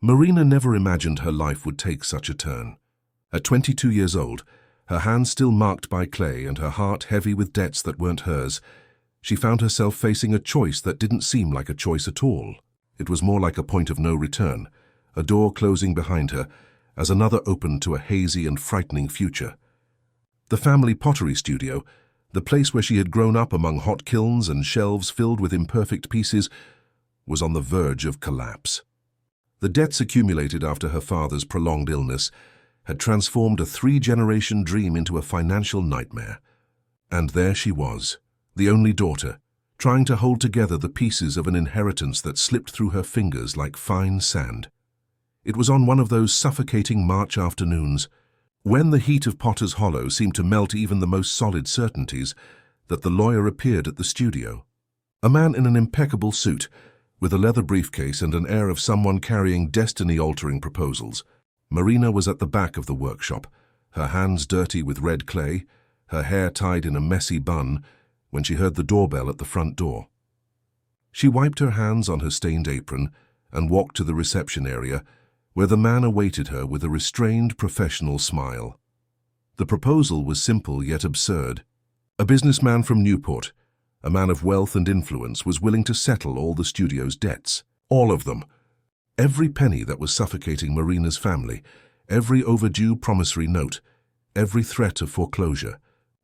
Marina never imagined her life would take such a turn. At 22 years old, her hands still marked by clay and her heart heavy with debts that weren't hers, she found herself facing a choice that didn't seem like a choice at all. It was more like a point of no return, a door closing behind her as another opened to a hazy and frightening future. The family pottery studio, the place where she had grown up among hot kilns and shelves filled with imperfect pieces, was on the verge of collapse. The debts accumulated after her father's prolonged illness had transformed a three-generation dream into a financial nightmare. And there she was, the only daughter, trying to hold together the pieces of an inheritance that slipped through her fingers like fine sand. It was on one of those suffocating March afternoons, when the heat of Potter's Hollow seemed to melt even the most solid certainties, that the lawyer appeared at the studio. A man in an impeccable suit, with a leather briefcase and an air of someone carrying destiny-altering proposals. Marina was at the back of the workshop, her hands dirty with red clay, her hair tied in a messy bun, when she heard the doorbell at the front door. She wiped her hands on her stained apron and walked to the reception area, where the man awaited her with a restrained, professional smile. The proposal was simple yet absurd. A businessman from Newport, a man of wealth and influence, was willing to settle all the studio's debts. All of them. Every penny that was suffocating Marina's family, every overdue promissory note, every threat of foreclosure.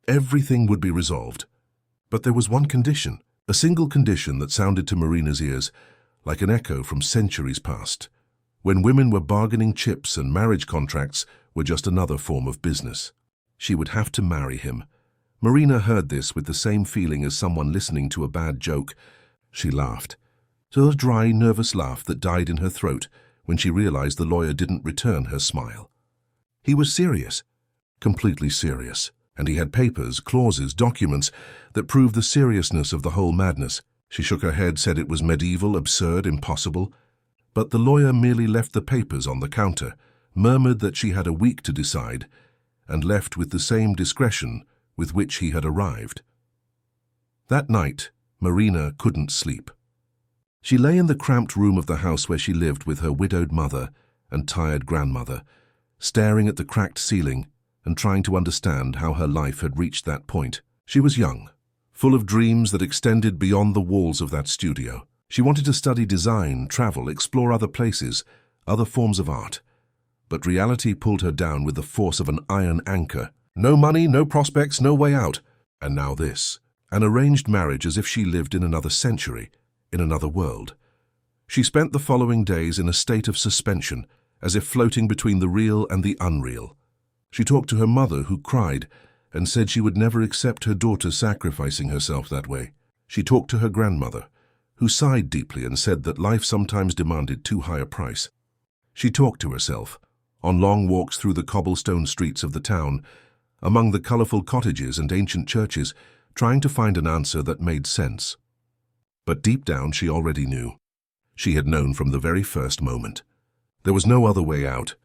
Everything would be resolved. But there was one condition, a single condition that sounded to Marina's ears like an echo from centuries past, when women were bargaining chips and marriage contracts were just another form of business. She would have to marry him. Marina heard this with the same feeling as someone listening to a bad joke. She laughed, a dry, nervous laugh that died in her throat when she realized the lawyer didn't return her smile. He was serious, completely serious, and he had papers, clauses, documents that proved the seriousness of the whole madness. She shook her head, said it was medieval, absurd, impossible. But the lawyer merely left the papers on the counter, murmured that she had a week to decide, and left with the same discretion with which he had arrived. That night, Marina couldn't sleep. She lay in the cramped room of the house where she lived with her widowed mother and tired grandmother, staring at the cracked ceiling and trying to understand how her life had reached that point. She was young, full of dreams that extended beyond the walls of that studio. She wanted to study design, travel, explore other places, other forms of art. But reality pulled her down with the force of an iron anchor. No money, no prospects, no way out. And now this. An arranged marriage as if she lived in another century, in another world. She spent the following days in a state of suspension, as if floating between the real and the unreal. She talked to her mother, who cried and said she would never accept her daughter sacrificing herself that way. She talked to her grandmother, who sighed deeply and said that life sometimes demanded too high a price. She talked to herself, on long walks through the cobblestone streets of the town, among the colorful cottages and ancient churches, trying to find an answer that made sense. But deep down she already knew. She had known from the very first moment. There was no other way out.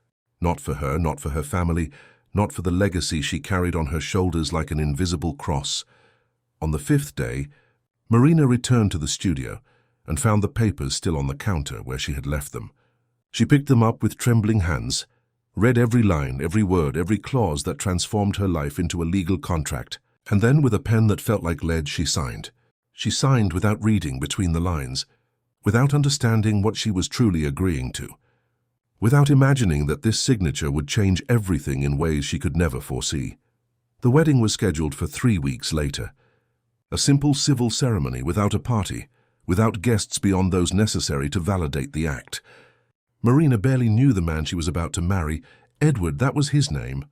Not for her, not for her family, not for the legacy she carried on her shoulders like an invisible cross. On the fifth day, Marina returned to the studio and found the papers still on the counter where she had left them. She picked them up with trembling hands, read every line, every word, every clause that transformed her life into a legal contract, and then with a pen that felt like lead she signed. She signed without reading between the lines, without understanding what she was truly agreeing to, without imagining that this signature would change everything in ways she could never foresee. The wedding was scheduled for 3 weeks later. A simple civil ceremony without a party, without guests beyond those necessary to validate the act. Marina barely knew the man she was about to marry. Edward, that was his name.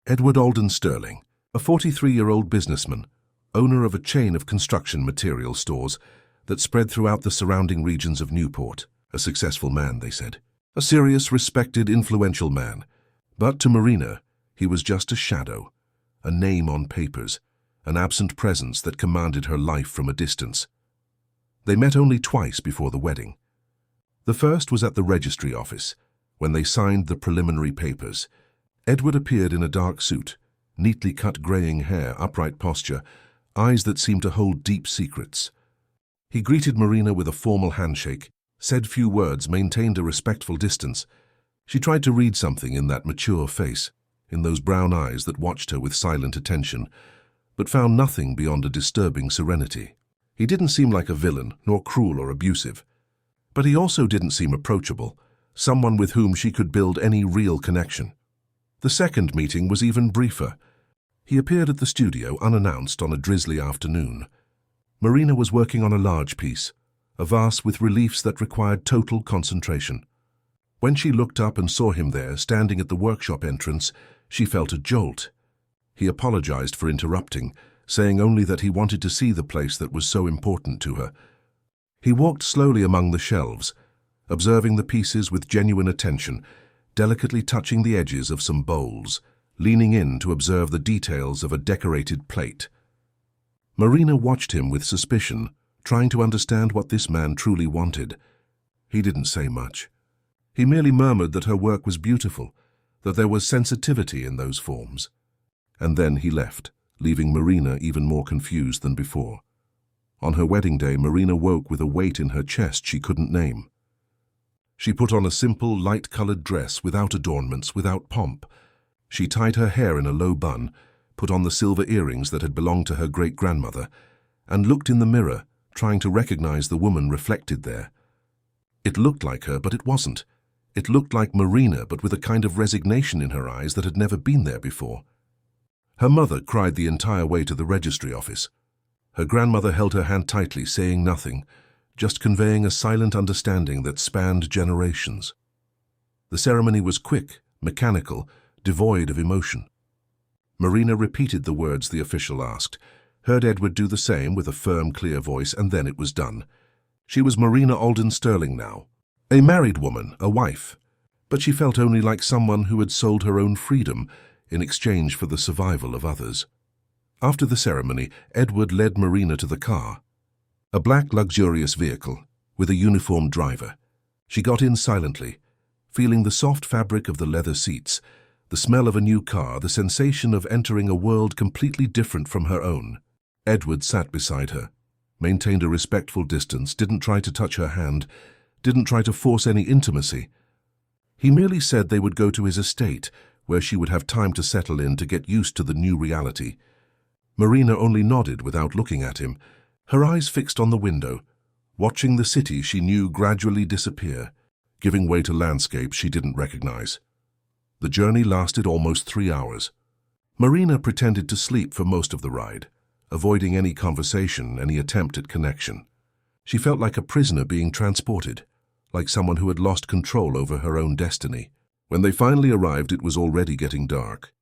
Edward Alden Sterling, a 43-year-old businessman, owner of a chain of construction material stores that spread throughout the surrounding regions of Newport. A successful man, they said. A serious, respected, influential man. But to Marina, he was just a shadow, a name on papers, an absent presence that commanded her life from a distance. They met only twice before the wedding. The first was at the registry office, when they signed the preliminary papers. Edward appeared in a dark suit, neatly cut graying hair, upright posture, eyes that seemed to hold deep secrets. He greeted Marina with a formal handshake, said few words, maintained a respectful distance. She tried to read something in that mature face, in those brown eyes that watched her with silent attention, but found nothing beyond a disturbing serenity. He didn't seem like a villain, nor cruel or abusive. But he also didn't seem approachable, someone with whom she could build any real connection. The second meeting was even briefer. He appeared at the studio unannounced on a drizzly afternoon. Marina was working on a large piece, a vase with reliefs that required total concentration. When she looked up and saw him there, standing at the workshop entrance, she felt a jolt. He apologized for interrupting, saying only that he wanted to see the place that was so important to her. He walked slowly among the shelves, observing the pieces with genuine attention, delicately touching the edges of some bowls, leaning in to observe the details of a decorated plate. Marina watched him with suspicion, trying to understand what this man truly wanted. He didn't say much. He merely murmured that her work was beautiful, that there was sensitivity in those forms. And then he left, leaving Marina even more confused than before. On her wedding day, Marina woke with a weight in her chest she couldn't name. She put on a simple, light-colored dress without adornments, without pomp. She tied her hair in a low bun, put on the silver earrings that had belonged to her great-grandmother, and looked in the mirror, trying to recognize the woman reflected there. It looked like her, but it wasn't. It looked like Marina, but with a kind of resignation in her eyes that had never been there before. Her mother cried the entire way to the registry office. Her grandmother held her hand tightly, saying nothing, just conveying a silent understanding that spanned generations. The ceremony was quick, mechanical, devoid of emotion. Marina repeated the words the official asked, heard Edward do the same with a firm, clear voice, and then it was done. She was Marina Alden Sterling now, a married woman, a wife, but she felt only like someone who had sold her own freedom in exchange for the survival of others. After the ceremony, Edward led Marina to the car, a black, luxurious vehicle with a uniformed driver. She got in silently, feeling the soft fabric of the leather seats, the smell of a new car, the sensation of entering a world completely different from her own. Edward sat beside her, maintained a respectful distance, didn't try to touch her hand, didn't try to force any intimacy. He merely said they would go to his estate, where she would have time to settle in, to get used to the new reality. Marina only nodded without looking at him, her eyes fixed on the window, watching the city she knew gradually disappear, giving way to landscapes she didn't recognize. The journey lasted almost 3 hours. Marina pretended to sleep for most of the ride, avoiding any conversation, any attempt at connection. She felt like a prisoner being transported, like someone who had lost control over her own destiny. When they finally arrived, it was already getting dark.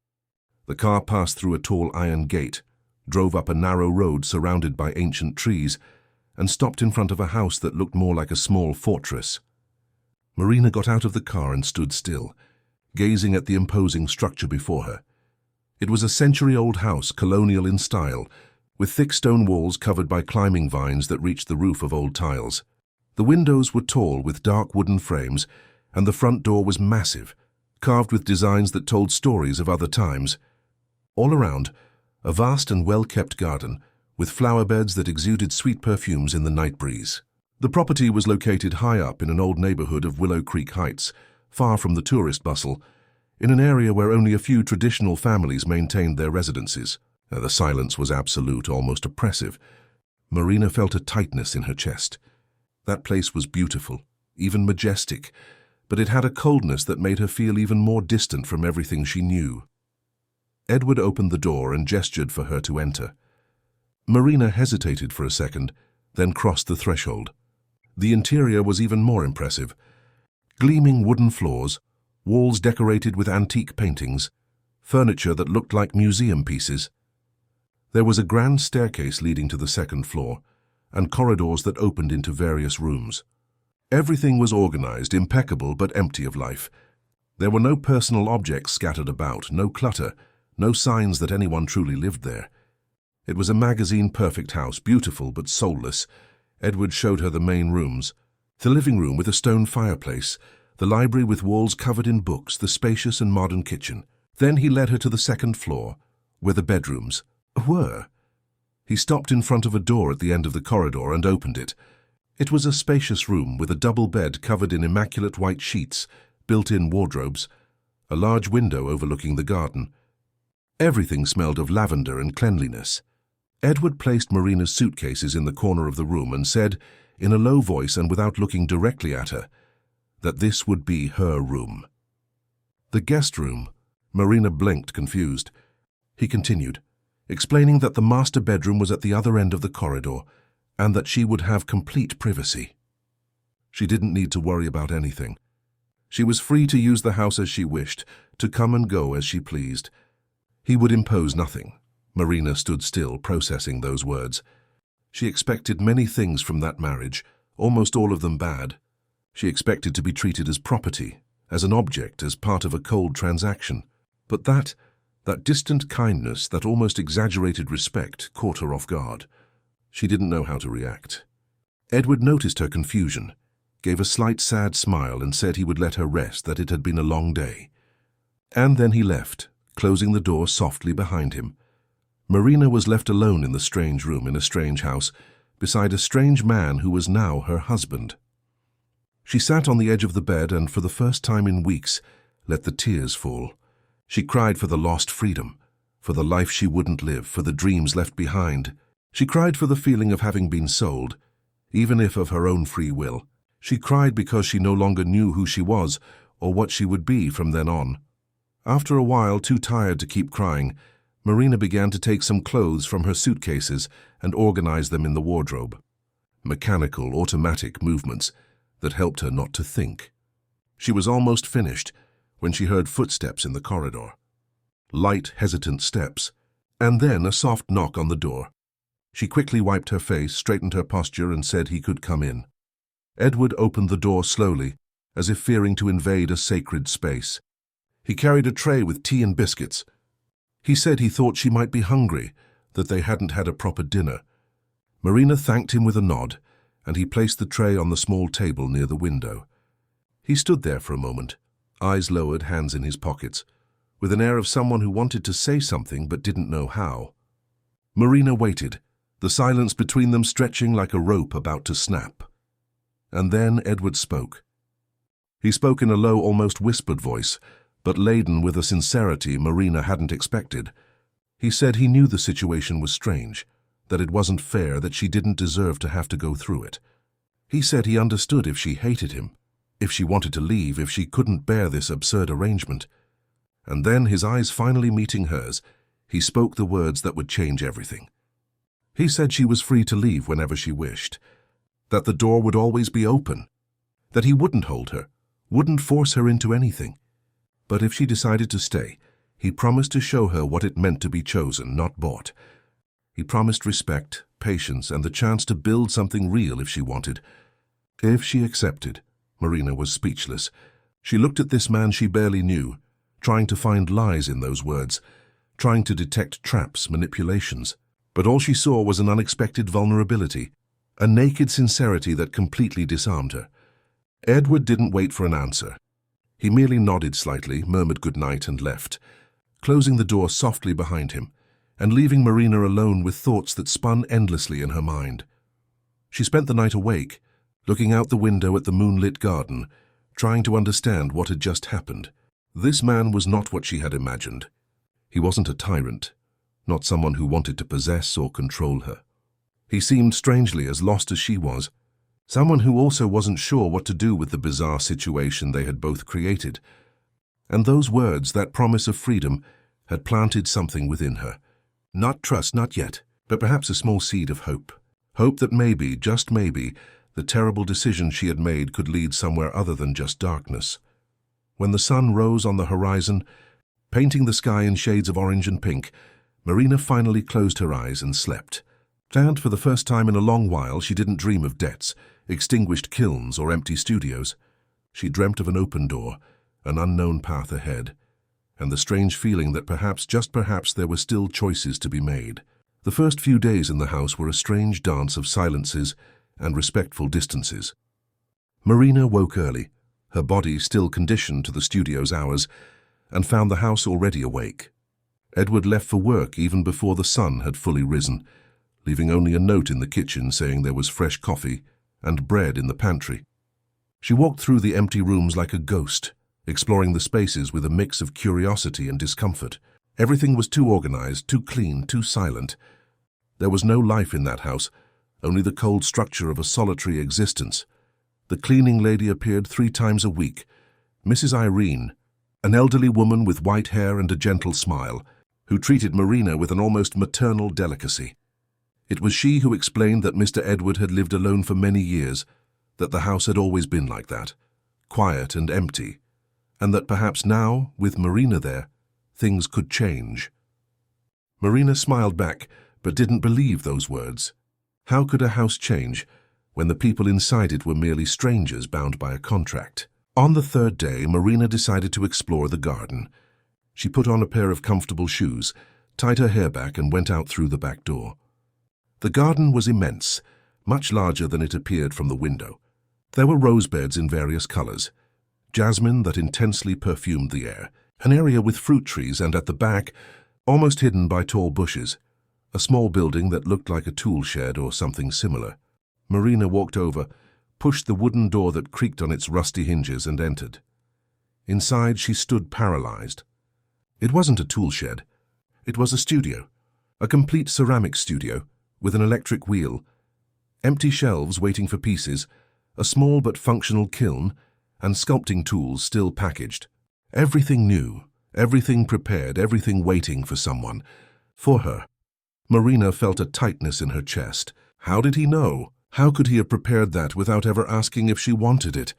The car passed through a tall iron gate, drove up a narrow road surrounded by ancient trees, and stopped in front of a house that looked more like a small fortress. Marina got out of the car and stood still, gazing at the imposing structure before her. It was a century-old house, colonial in style, with thick stone walls covered by climbing vines that reached the roof of old tiles. The windows were tall with dark wooden frames, and the front door was massive, carved with designs that told stories of other times. All around, a vast and well-kept garden, with flower beds that exuded sweet perfumes in the night breeze. The property was located high up in an old neighborhood of Willow Creek Heights, far from the tourist bustle, in an area where only a few traditional families maintained their residences. The silence was absolute, almost oppressive. Marina felt a tightness in her chest. That place was beautiful, even majestic, but it had a coldness that made her feel even more distant from everything she knew. Edward opened the door and gestured for her to enter. Marina hesitated for a second, then crossed the threshold. The interior was even more impressive. Gleaming wooden floors, walls decorated with antique paintings, furniture that looked like museum pieces. There was a grand staircase leading to the second floor, and corridors that opened into various rooms. Everything was organized, impeccable, but empty of life. There were no personal objects scattered about, no clutter, no signs that anyone truly lived there. It was a magazine-perfect house, beautiful but soulless. Edward showed her the main rooms, the living room with a stone fireplace, the library with walls covered in books, the spacious and modern kitchen. Then he led her to the second floor, where the bedrooms were. He stopped in front of a door at the end of the corridor and opened it. It was a spacious room with a double bed covered in immaculate white sheets, built-in wardrobes, a large window overlooking the garden. Everything smelled of lavender and cleanliness. Edward placed Marina's suitcases in the corner of the room and said, in a low voice and without looking directly at her, that this would be her room. The guest room. Marina blinked, confused. He continued, explaining that the master bedroom was at the other end of the corridor and that she would have complete privacy. She didn't need to worry about anything. She was free to use the house as she wished, to come and go as she pleased. He would impose nothing. Marina stood still, processing those words. She expected many things from that marriage, almost all of them bad. She expected to be treated as property, as an object, as part of a cold transaction. But that distant kindness, that almost exaggerated respect, caught her off guard. She didn't know how to react. Edward noticed her confusion, gave a slight sad smile and said he would let her rest, that it had been a long day. And then he left, closing the door softly behind him. Marina was left alone in the strange room in a strange house, beside a strange man who was now her husband. She sat on the edge of the bed and, for the first time in weeks, let the tears fall. She cried for the lost freedom, for the life she wouldn't live, for the dreams left behind. She cried for the feeling of having been sold, even if of her own free will. She cried because she no longer knew who she was or what she would be from then on. After a while, too tired to keep crying, Marina began to take some clothes from her suitcases and organize them in the wardrobe. Mechanical, automatic movements that helped her not to think. She was almost finished when she heard footsteps in the corridor. Light, hesitant steps, and then a soft knock on the door. She quickly wiped her face, straightened her posture, and said he could come in. Edward opened the door slowly, as if fearing to invade a sacred space. He carried a tray with tea and biscuits. He said he thought she might be hungry, that they hadn't had a proper dinner. Marina thanked him with a nod, and he placed the tray on the small table near the window. He stood there for a moment, eyes lowered, hands in his pockets, with an air of someone who wanted to say something but didn't know how. Marina waited, the silence between them stretching like a rope about to snap. And then Edward spoke. He spoke in a low, almost whispered voice, but laden with a sincerity Marina hadn't expected. He said he knew the situation was strange, that it wasn't fair, that she didn't deserve to have to go through it. He said he understood if she hated him, if she wanted to leave, if she couldn't bear this absurd arrangement. And then, his eyes finally meeting hers, he spoke the words that would change everything. He said she was free to leave whenever she wished, that the door would always be open, that he wouldn't hold her, wouldn't force her into anything. But if she decided to stay, he promised to show her what it meant to be chosen, not bought. He promised respect, patience, and the chance to build something real if she wanted. If she accepted. Marina was speechless. She looked at this man she barely knew, trying to find lies in those words, trying to detect traps, manipulations. But all she saw was an unexpected vulnerability, a naked sincerity that completely disarmed her. Edward didn't wait for an answer. He merely nodded slightly, murmured good night, and left, closing the door softly behind him, and leaving Marina alone with thoughts that spun endlessly in her mind. She spent the night awake, looking out the window at the moonlit garden, trying to understand what had just happened. This man was not what she had imagined. He wasn't a tyrant, not someone who wanted to possess or control her. He seemed strangely as lost as she was, someone who also wasn't sure what to do with the bizarre situation they had both created. And those words, that promise of freedom, had planted something within her. Not trust, not yet, but perhaps a small seed of hope. Hope that maybe, just maybe, the terrible decision she had made could lead somewhere other than just darkness. When the sun rose on the horizon, painting the sky in shades of orange and pink, Marina finally closed her eyes and slept. And for the first time in a long while, she didn't dream of debts, extinguished kilns, or empty studios. She dreamt of an open door, an unknown path ahead, and the strange feeling that perhaps, just perhaps, there were still choices to be made. The first few days in the house were a strange dance of silences and respectful distances. Marina woke early, her body still conditioned to the studio's hours, and found the house already awake. Edward left for work even before the sun had fully risen, leaving only a note in the kitchen saying there was fresh coffee and bread in the pantry. She walked through the empty rooms like a ghost, exploring the spaces with a mix of curiosity and discomfort. Everything was too organized, too clean, too silent. There was no life in that house, only the cold structure of a solitary existence. The cleaning lady appeared 3 times a week, Mrs. Irene, an elderly woman with white hair and a gentle smile, who treated Marina with an almost maternal delicacy. It was she who explained that Mr. Edward had lived alone for many years, that the house had always been like that, quiet and empty, and that perhaps now, with Marina there, things could change. Marina smiled back, but didn't believe those words. How could a house change when the people inside it were merely strangers bound by a contract? On the 3rd day, Marina decided to explore the garden. She put on a pair of comfortable shoes, tied her hair back, and went out through the back door. The garden was immense, much larger than it appeared from the window. There were rose beds in various colors, jasmine that intensely perfumed the air, an area with fruit trees, and at the back, almost hidden by tall bushes, a small building that looked like a tool shed or something similar. Marina walked over, pushed the wooden door that creaked on its rusty hinges, and entered. Inside, she stood paralyzed. It wasn't a tool shed. It was a studio, a complete ceramic studio with an electric wheel, empty shelves waiting for pieces, a small but functional kiln, and sculpting tools still packaged. Everything new, everything prepared, everything waiting for someone, for her. Marina felt a tightness in her chest. How did he know? How could he have prepared that without ever asking if she wanted it,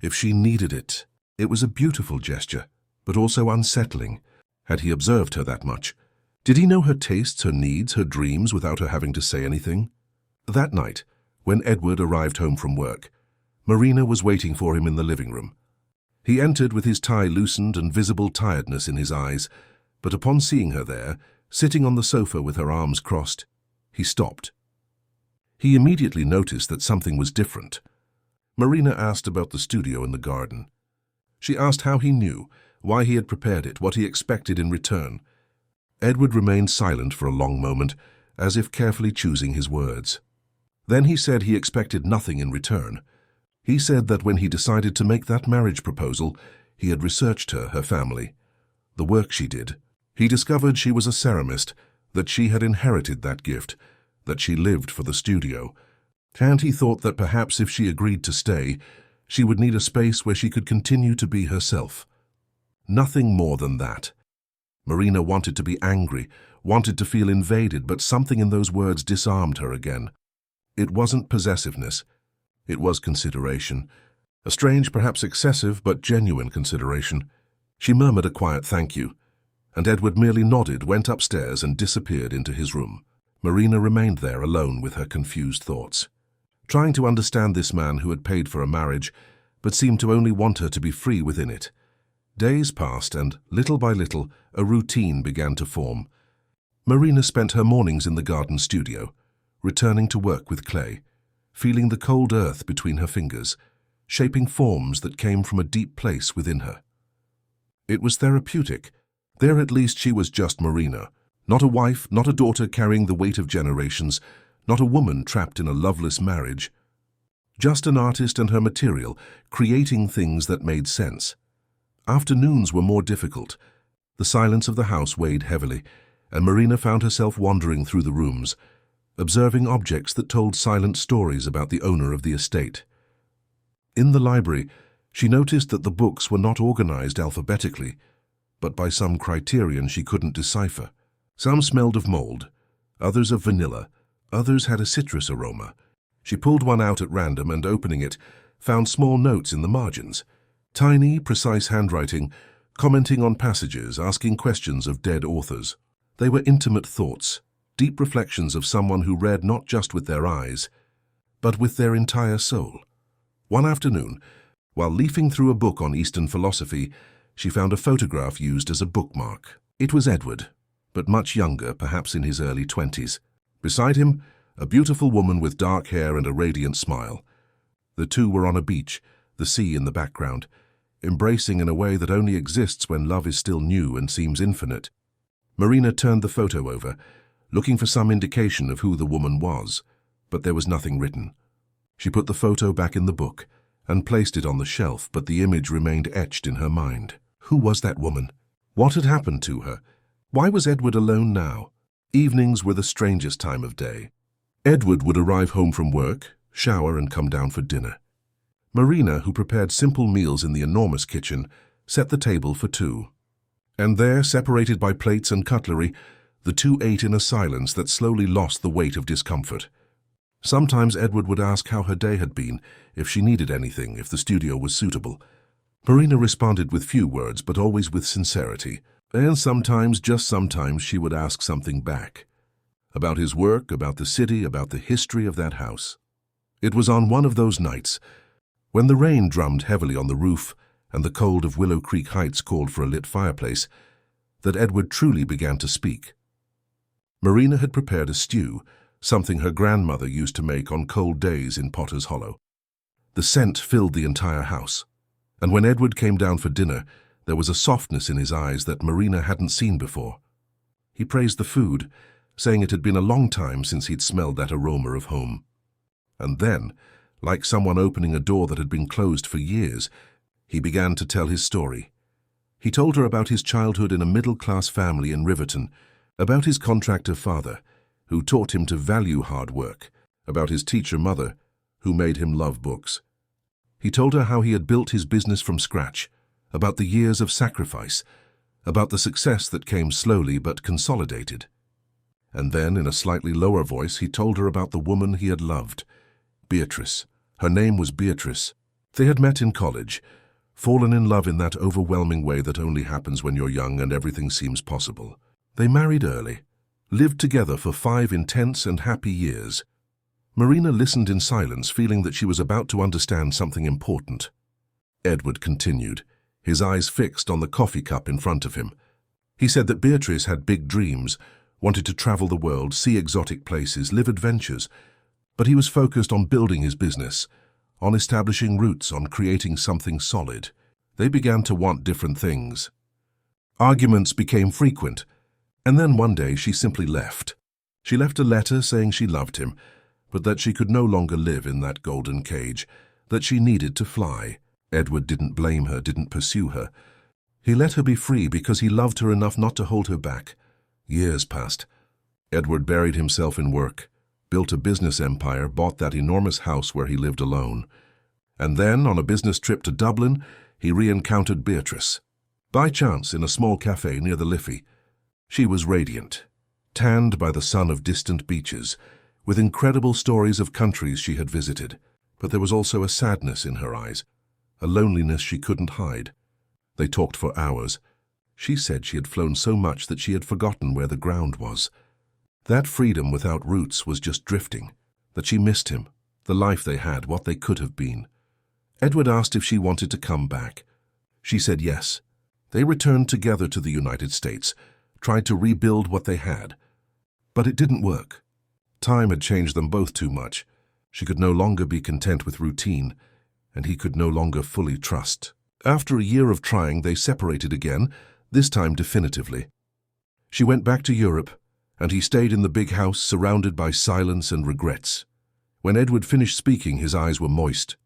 if she needed it? It was a beautiful gesture, but also unsettling. Had he observed her that much? Did he know her tastes, her needs, her dreams without her having to say anything? That night, when Edward arrived home from work, Marina was waiting for him in the living room. He entered with his tie loosened and visible tiredness in his eyes, but upon seeing her there, sitting on the sofa with her arms crossed, he stopped. He immediately noticed that something was different. Marina asked about the studio in the garden. She asked how he knew, why he had prepared it, what he expected in return. Edward remained silent for a long moment, as if carefully choosing his words. Then he said he expected nothing in return. He said that when he decided to make that marriage proposal, he had researched her, her family, the work she did. He discovered she was a ceramist, that she had inherited that gift, that she lived for the studio. And he thought that perhaps if she agreed to stay, she would need a space where she could continue to be herself. Nothing more than that. Marina wanted to be angry, wanted to feel invaded, but something in those words disarmed her again. It wasn't possessiveness. It was consideration. A strange, perhaps excessive, but genuine consideration. She murmured a quiet thank you, and Edward merely nodded, went upstairs, and disappeared into his room. Marina remained there alone with her confused thoughts, trying to understand this man who had paid for a marriage, but seemed to only want her to be free within it. Days passed, and little by little, a routine began to form. Marina spent her mornings in the garden studio, returning to work with clay, feeling the cold earth between her fingers, shaping forms that came from a deep place within her. It was therapeutic. There at least she was just Marina, not a wife, not a daughter carrying the weight of generations, not a woman trapped in a loveless marriage. Just an artist and her material, creating things that made sense. Afternoons were more difficult. The silence of the house weighed heavily, and Marina found herself wandering through the rooms, observing objects that told silent stories about the owner of the estate. In the library, she noticed that the books were not organized alphabetically, but by some criterion she couldn't decipher. Some smelled of mold, others of vanilla, others had a citrus aroma. She pulled one out at random and, opening it, found small notes in the margins. Tiny, precise handwriting, commenting on passages, asking questions of dead authors. They were intimate thoughts, deep reflections of someone who read not just with their eyes, but with their entire soul. One afternoon, while leafing through a book on Eastern philosophy, she found a photograph used as a bookmark. It was Edward, but much younger, perhaps in his early 20s. Beside him, a beautiful woman with dark hair and a radiant smile. The two were on a beach, the sea in the background, embracing in a way that only exists when love is still new and seems infinite. Marina turned the photo over, looking for some indication of who the woman was, but there was nothing written. She put the photo back in the book and placed it on the shelf, but the image remained etched in her mind. Who was that woman? What had happened to her? Why was Edward alone now? Evenings were the strangest time of day. Edward would arrive home from work, shower and come down for dinner. Marina, who prepared simple meals in the enormous kitchen, set the table for two. And there, separated by plates and cutlery, the two ate in a silence that slowly lost the weight of discomfort. Sometimes Edward would ask how her day had been, if she needed anything, if the studio was suitable. Marina responded with few words, but always with sincerity. And sometimes, just sometimes, she would ask something back. About his work, about the city, about the history of that house. It was on one of those nights, when the rain drummed heavily on the roof and the cold of Willow Creek Heights called for a lit fireplace, that Edward truly began to speak. Marina had prepared a stew, something her grandmother used to make on cold days in Potter's Hollow. The scent filled the entire house, and when Edward came down for dinner, there was a softness in his eyes that Marina hadn't seen before. He praised the food, saying it had been a long time since he'd smelled that aroma of home. And then, like someone opening a door that had been closed for years, he began to tell his story. He told her about his childhood in a middle-class family in Riverton, about his contractor father, who taught him to value hard work, about his teacher mother, who made him love books. He told her how he had built his business from scratch, about the years of sacrifice, about the success that came slowly but consolidated. And then, in a slightly lower voice, he told her about the woman he had loved, Beatrice. Her name was Beatrice. They had met in college, fallen in love in that overwhelming way that only happens when you're young and everything seems possible. They married early, lived together for 5 intense and happy years. Marina listened in silence, feeling that she was about to understand something important. Edward continued, his eyes fixed on the coffee cup in front of him. He said that Beatrice had big dreams, wanted to travel the world, see exotic places, live adventures, but he was focused on building his business, on establishing roots, on creating something solid. They began to want different things. Arguments became frequent, and then one day she simply left. She left a letter saying she loved him, but that she could no longer live in that golden cage, that she needed to fly. Edward didn't blame her, didn't pursue her. He let her be free because he loved her enough not to hold her back. Years passed. Edward buried himself in work, built a business empire, bought that enormous house where he lived alone. And then, on a business trip to Dublin, he re-encountered Beatrice. By chance, in a small cafe near the Liffey. She was radiant, tanned by the sun of distant beaches, with incredible stories of countries she had visited. But there was also a sadness in her eyes, a loneliness she couldn't hide. They talked for hours. She said she had flown so much that she had forgotten where the ground was. That freedom without roots was just drifting, that she missed him, the life they had, what they could have been. Edward asked if she wanted to come back. She said yes. They returned together to the United States, tried to rebuild what they had. But it didn't work. Time had changed them both too much. She could no longer be content with routine, and he could no longer fully trust. After a year of trying, they separated again, this time definitively. She went back to Europe, and he stayed in the big house surrounded by silence and regrets. When Edward finished speaking, his eyes were moist.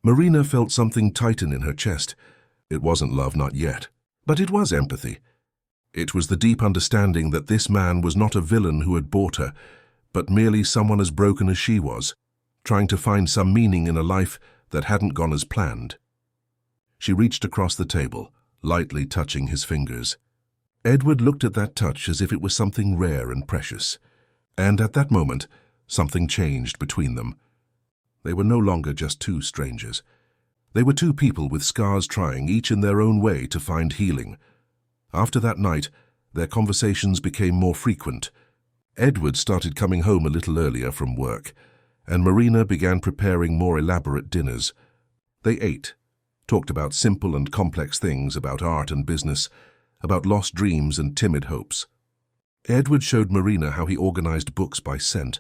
Marina felt something tighten in her chest. It wasn't love, not yet, but it was empathy. It was the deep understanding that this man was not a villain who had bought her, but merely someone as broken as she was, trying to find some meaning in a life that hadn't gone as planned. She reached across the table, lightly touching his fingers. Edward looked at that touch as if it was something rare and precious. And at that moment, something changed between them. They were no longer just two strangers. They were two people with scars trying, each in their own way, to find healing. After that night, their conversations became more frequent. Edward started coming home a little earlier from work, and Marina began preparing more elaborate dinners. They ate, talked about simple and complex things, about art and business, about lost dreams and timid hopes. Edward showed Marina how he organized books by scent,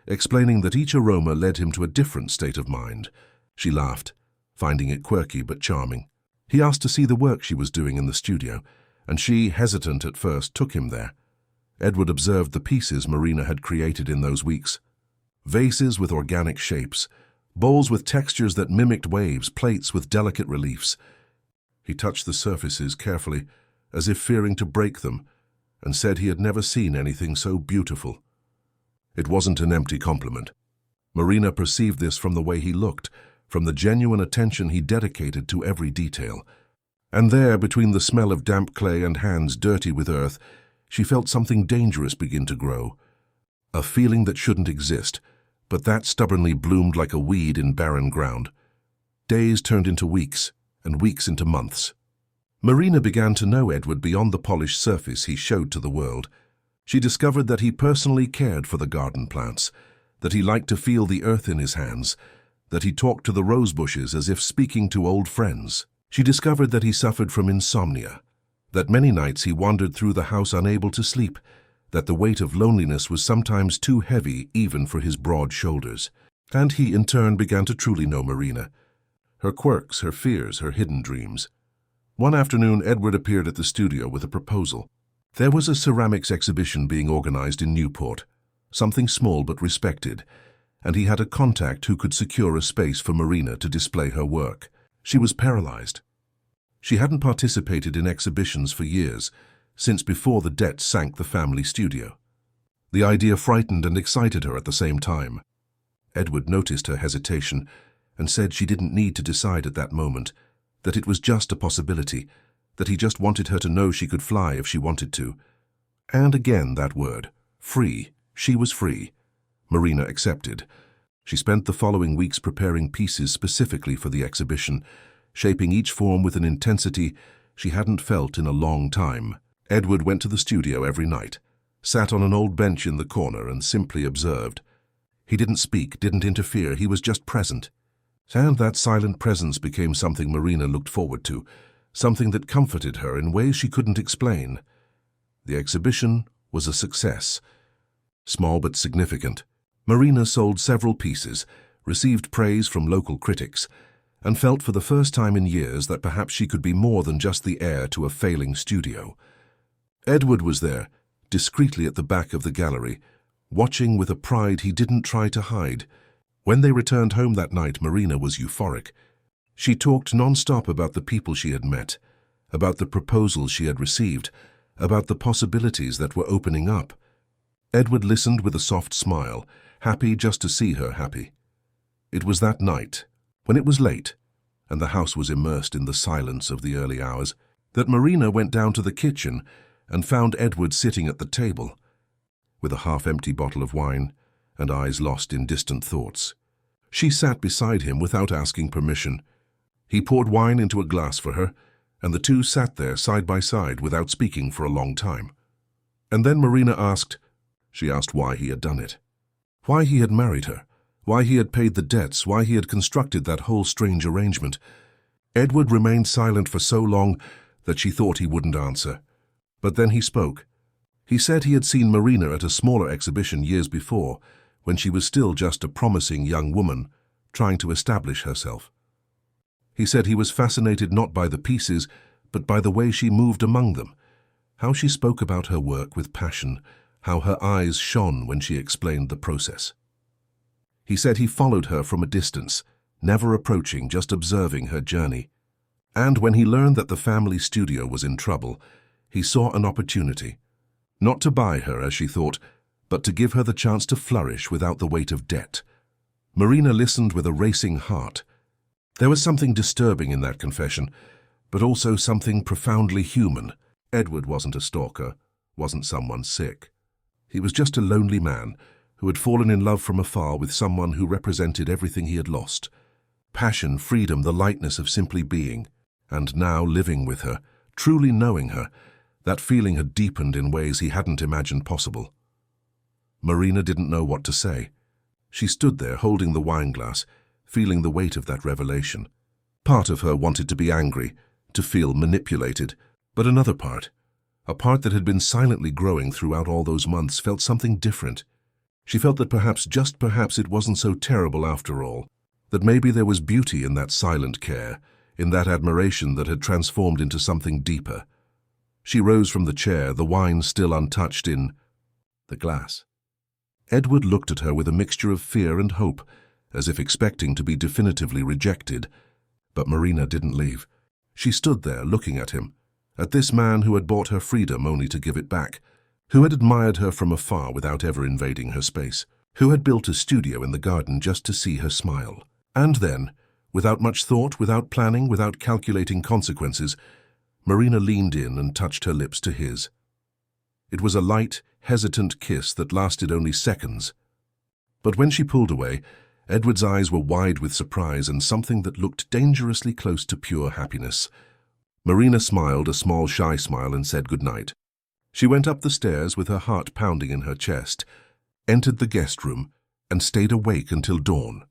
explaining that each aroma led him to a different state of mind. She laughed, finding it quirky but charming. He asked to see the work she was doing in the studio, and she, hesitant at first, took him there. Edward observed the pieces Marina had created in those weeks. Vases with organic shapes, bowls with textures that mimicked waves, plates with delicate reliefs. He touched the surfaces carefully, as if fearing to break them, and said he had never seen anything so beautiful. It wasn't an empty compliment. Marina perceived this from the way he looked, from the genuine attention he dedicated to every detail. And there, between the smell of damp clay and hands dirty with earth, she felt something dangerous begin to grow. A feeling that shouldn't exist, but that stubbornly bloomed like a weed in barren ground. Days turned into weeks, and weeks into months. Marina began to know Edward beyond the polished surface he showed to the world. She discovered that he personally cared for the garden plants, that he liked to feel the earth in his hands, that he talked to the rose bushes as if speaking to old friends. She discovered that he suffered from insomnia, that many nights he wandered through the house unable to sleep, that the weight of loneliness was sometimes too heavy even for his broad shoulders. And he, in turn, began to truly know Marina, her quirks, her fears, her hidden dreams. One afternoon, Edward appeared at the studio with a proposal. There was a ceramics exhibition being organized in Newport, something small but respected, and he had a contact who could secure a space for Marina to display her work. She was paralyzed. She hadn't participated in exhibitions for years, since before the debt sank the family studio. The idea frightened and excited her at the same time. Edward noticed her hesitation and said she didn't need to decide at that moment, that it was just a possibility, that he just wanted her to know she could fly if she wanted to. And again that word, free. She was free. Marina accepted. She spent the following weeks preparing pieces specifically for the exhibition, shaping each form with an intensity she hadn't felt in a long time. Edward went to the studio every night, sat on an old bench in the corner and simply observed. He didn't speak, didn't interfere, he was just present. And that silent presence became something Marina looked forward to, something that comforted her in ways she couldn't explain. The exhibition was a success. Small but significant. Marina sold several pieces, received praise from local critics, and felt for the first time in years that perhaps she could be more than just the heir to a failing studio. Edward was there, discreetly at the back of the gallery, watching with a pride he didn't try to hide. When they returned home that night, Marina was euphoric. She talked non-stop about the people she had met, about the proposals she had received, about the possibilities that were opening up. Edward listened with a soft smile, happy just to see her happy. It was that night, when it was late, and the house was immersed in the silence of the early hours, that Marina went down to the kitchen and found Edward sitting at the table, with a half-empty bottle of wine and eyes lost in distant thoughts. She sat beside him without asking permission. He poured wine into a glass for her, and the two sat there side by side without speaking for a long time. And then Marina asked why he had done it, why he had married her, why he had paid the debts, why he had constructed that whole strange arrangement. Edward remained silent for so long that she thought he wouldn't answer. But then he spoke. He said he had seen Marina at a smaller exhibition years before, when she was still just a promising young woman trying to establish herself. He said he was fascinated not by the pieces, but by the way she moved among them, how she spoke about her work with passion, how her eyes shone when she explained the process. He said he followed her from a distance, never approaching, just observing her journey. And when he learned that the family studio was in trouble, he saw an opportunity, not to buy her as she thought, but to give her the chance to flourish without the weight of debt. Marina listened with a racing heart. There was something disturbing in that confession, but also something profoundly human. Edward wasn't a stalker, wasn't someone sick. He was just a lonely man who had fallen in love from afar with someone who represented everything he had lost. Passion, freedom, the lightness of simply being. And now living with her, truly knowing her, that feeling had deepened in ways he hadn't imagined possible. Marina didn't know what to say. She stood there holding the wine glass, feeling the weight of that revelation. Part of her wanted to be angry, to feel manipulated, but another part, a part that had been silently growing throughout all those months, felt something different. She felt that perhaps, just perhaps, it wasn't so terrible after all, that maybe there was beauty in that silent care, in that admiration that had transformed into something deeper. She rose from the chair, the wine still untouched in the glass. Edward looked at her with a mixture of fear and hope, as if expecting to be definitively rejected. But Marina didn't leave. She stood there looking at him, at this man who had bought her freedom only to give it back, who had admired her from afar without ever invading her space, who had built a studio in the garden just to see her smile. And then, without much thought, without planning, without calculating consequences, Marina leaned in and touched her lips to his. It was a light, hesitant kiss that lasted only seconds. But when she pulled away, Edward's eyes were wide with surprise and something that looked dangerously close to pure happiness. Marina smiled a small, shy smile and said goodnight. She went up the stairs with her heart pounding in her chest, entered the guest room, and stayed awake until dawn,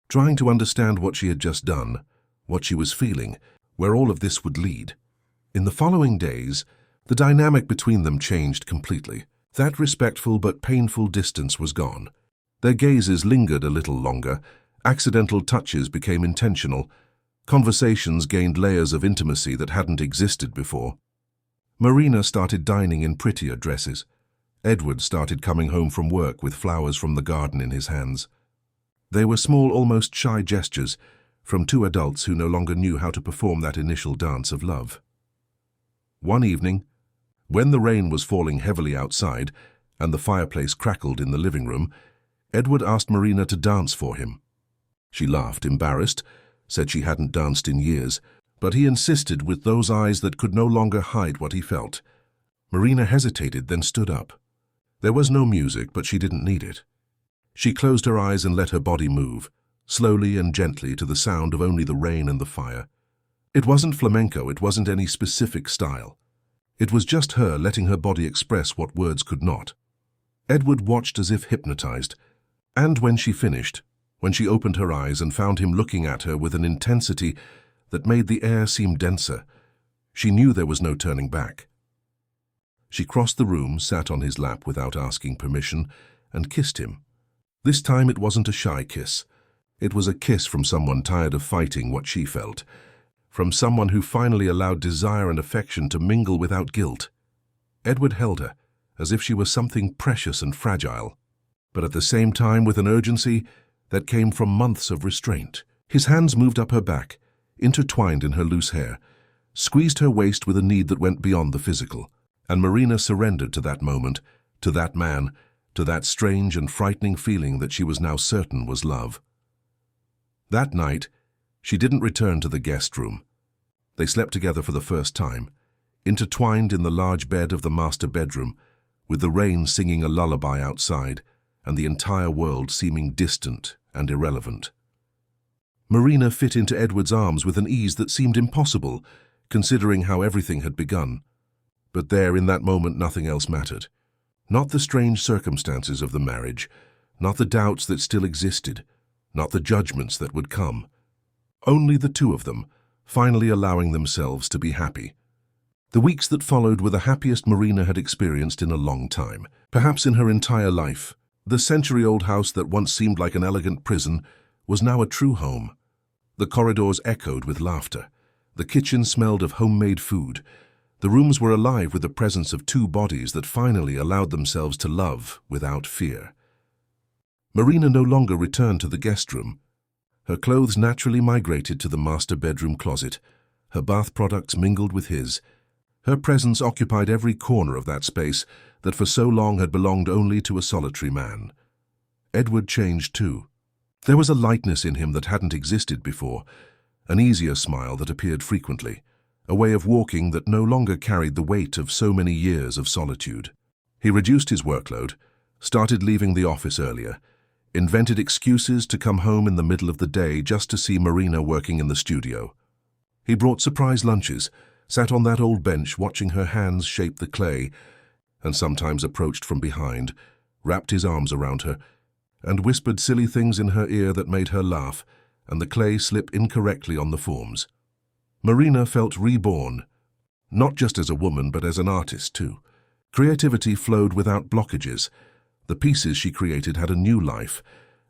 trying to understand what she had just done, what she was feeling, where all of this would lead. In the following days, the dynamic between them changed completely. That respectful but painful distance was gone. Their gazes lingered a little longer, accidental touches became intentional, conversations gained layers of intimacy that hadn't existed before. Marina started dining in prettier dresses. Edward started coming home from work with flowers from the garden in his hands. They were small, almost shy gestures from two adults who no longer knew how to perform that initial dance of love. One evening, when the rain was falling heavily outside and the fireplace crackled in the living room, Edward asked Marina to dance for him. She laughed, embarrassed, said she hadn't danced in years, but he insisted with those eyes that could no longer hide what he felt. Marina hesitated, then stood up. There was no music, but she didn't need it. She closed her eyes and let her body move, slowly and gently to the sound of only the rain and the fire. It wasn't flamenco, it wasn't any specific style. It was just her letting her body express what words could not. Edward watched as if hypnotized, and when she finished, when she opened her eyes and found him looking at her with an intensity that made the air seem denser, she knew there was no turning back. She crossed the room, sat on his lap without asking permission, and kissed him. This time it wasn't a shy kiss. It was a kiss from someone tired of fighting what she felt, from someone who finally allowed desire and affection to mingle without guilt. Edward held her, as if she was something precious and fragile, but at the same time with an urgency that came from months of restraint. His hands moved up her back, intertwined in her loose hair, squeezed her waist with a need that went beyond the physical, and Marina surrendered to that moment, to that man, to that strange and frightening feeling that she was now certain was love. That night, she didn't return to the guest room. They slept together for the first time, intertwined in the large bed of the master bedroom, with the rain singing a lullaby outside and the entire world seeming distant and irrelevant. Marina fit into Edward's arms with an ease that seemed impossible, considering how everything had begun. But there, in that moment, nothing else mattered. Not the strange circumstances of the marriage, not the doubts that still existed, not the judgments that would come. Only the two of them, finally allowing themselves to be happy. The weeks that followed were the happiest Marina had experienced in a long time, perhaps in her entire life. The century-old house that once seemed like an elegant prison was now a true home. The corridors echoed with laughter. The kitchen smelled of homemade food. The rooms were alive with the presence of two bodies that finally allowed themselves to love without fear. Marina no longer returned to the guest room. Her clothes naturally migrated to the master bedroom closet. Her bath products mingled with his. Her presence occupied every corner of that space that for so long had belonged only to a solitary man. Edward changed too. There was a lightness in him that hadn't existed before, an easier smile that appeared frequently, a way of walking that no longer carried the weight of so many years of solitude. He reduced his workload, started leaving the office earlier, invented excuses to come home in the middle of the day just to see Marina working in the studio. He brought surprise lunches, sat on that old bench watching her hands shape the clay, and sometimes approached from behind, wrapped his arms around her, and whispered silly things in her ear that made her laugh, and the clay slip incorrectly on the forms. Marina felt reborn, not just as a woman but as an artist too. Creativity flowed without blockages. The pieces she created had a new life,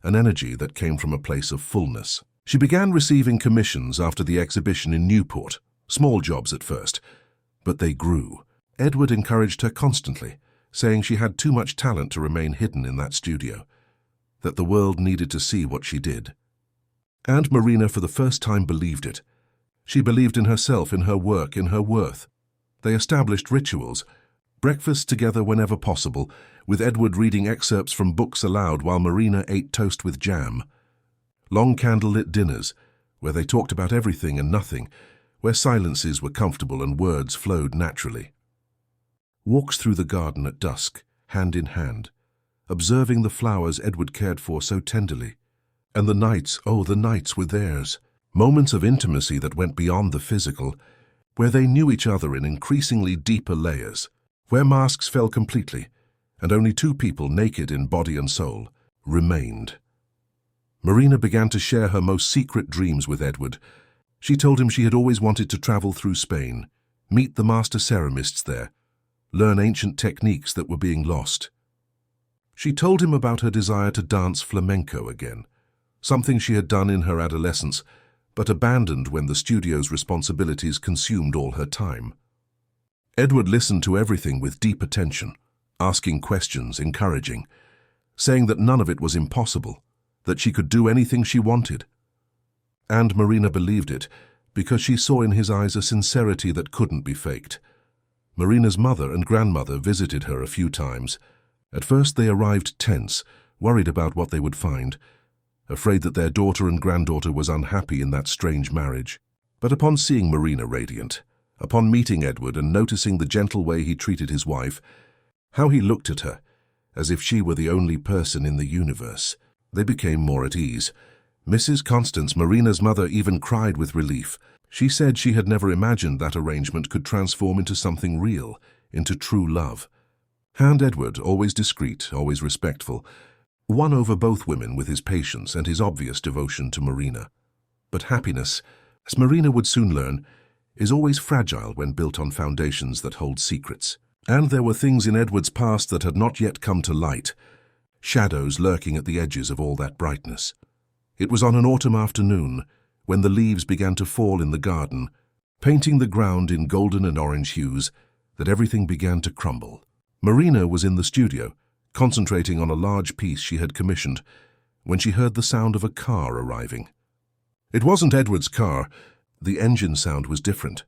an energy that came from a place of fullness. She began receiving commissions after the exhibition in Newport, small jobs at first, but they grew. Edward encouraged her constantly, saying she had too much talent to remain hidden in that studio. that the world needed to see what she did. And Marina for the first time believed it. She believed in herself, in her work, in her worth. They established rituals, breakfast together whenever possible, with Edward reading excerpts from books aloud while Marina ate toast with jam. Long candlelit dinners, where they talked about everything and nothing, where silences were comfortable and words flowed naturally. Walks through the garden at dusk, hand in hand, observing the flowers Edward cared for so tenderly. And the nights, oh, the nights were theirs. Moments of intimacy that went beyond the physical, where they knew each other in increasingly deeper layers, where masks fell completely, and only two people, naked in body and soul, remained. Marina began to share her most secret dreams with Edward. She told him she had always wanted to travel through Spain, meet the master ceramists there, learn ancient techniques that were being lost. She told him about her desire to dance flamenco again, something she had done in her adolescence, but abandoned when the studio's responsibilities consumed all her time. Edward listened to everything with deep attention, asking questions, encouraging, saying that none of it was impossible, that she could do anything she wanted. And Marina believed it, because she saw in his eyes a sincerity that couldn't be faked. Marina's mother and grandmother visited her a few times. At first they arrived tense, worried about what they would find, afraid that their daughter and granddaughter was unhappy in that strange marriage. But upon seeing Marina radiant, upon meeting Edward and noticing the gentle way he treated his wife, how he looked at her, as if she were the only person in the universe, they became more at ease. Mrs. Constance, Marina's mother, even cried with relief. She said she had never imagined that arrangement could transform into something real, into true love. And Edward, always discreet, always respectful, won over both women with his patience and his obvious devotion to Marina. But happiness, as Marina would soon learn, is always fragile when built on foundations that hold secrets. And there were things in Edward's past that had not yet come to light, shadows lurking at the edges of all that brightness. It was on an autumn afternoon, when the leaves began to fall in the garden, painting the ground in golden and orange hues, that everything began to crumble. Marina was in the studio, concentrating on a large piece she had commissioned, when she heard the sound of a car arriving. It wasn't Edward's car. The engine sound was different.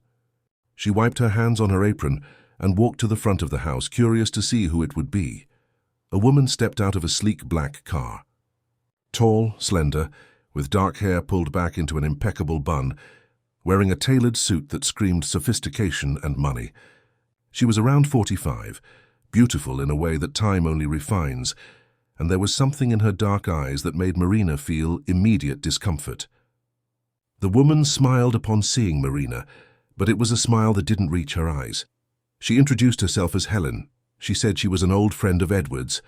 She wiped her hands on her apron and walked to the front of the house, curious to see who it would be. A woman stepped out of a sleek black car. Tall, slender, with dark hair pulled back into an impeccable bun, wearing a tailored suit that screamed sophistication and money. She was around 45, beautiful in a way that time only refines, and there was something in her dark eyes that made Marina feel immediate discomfort. The woman smiled upon seeing Marina, but it was a smile that didn't reach her eyes. She introduced herself as Helen. She said she was an old friend of Edward's,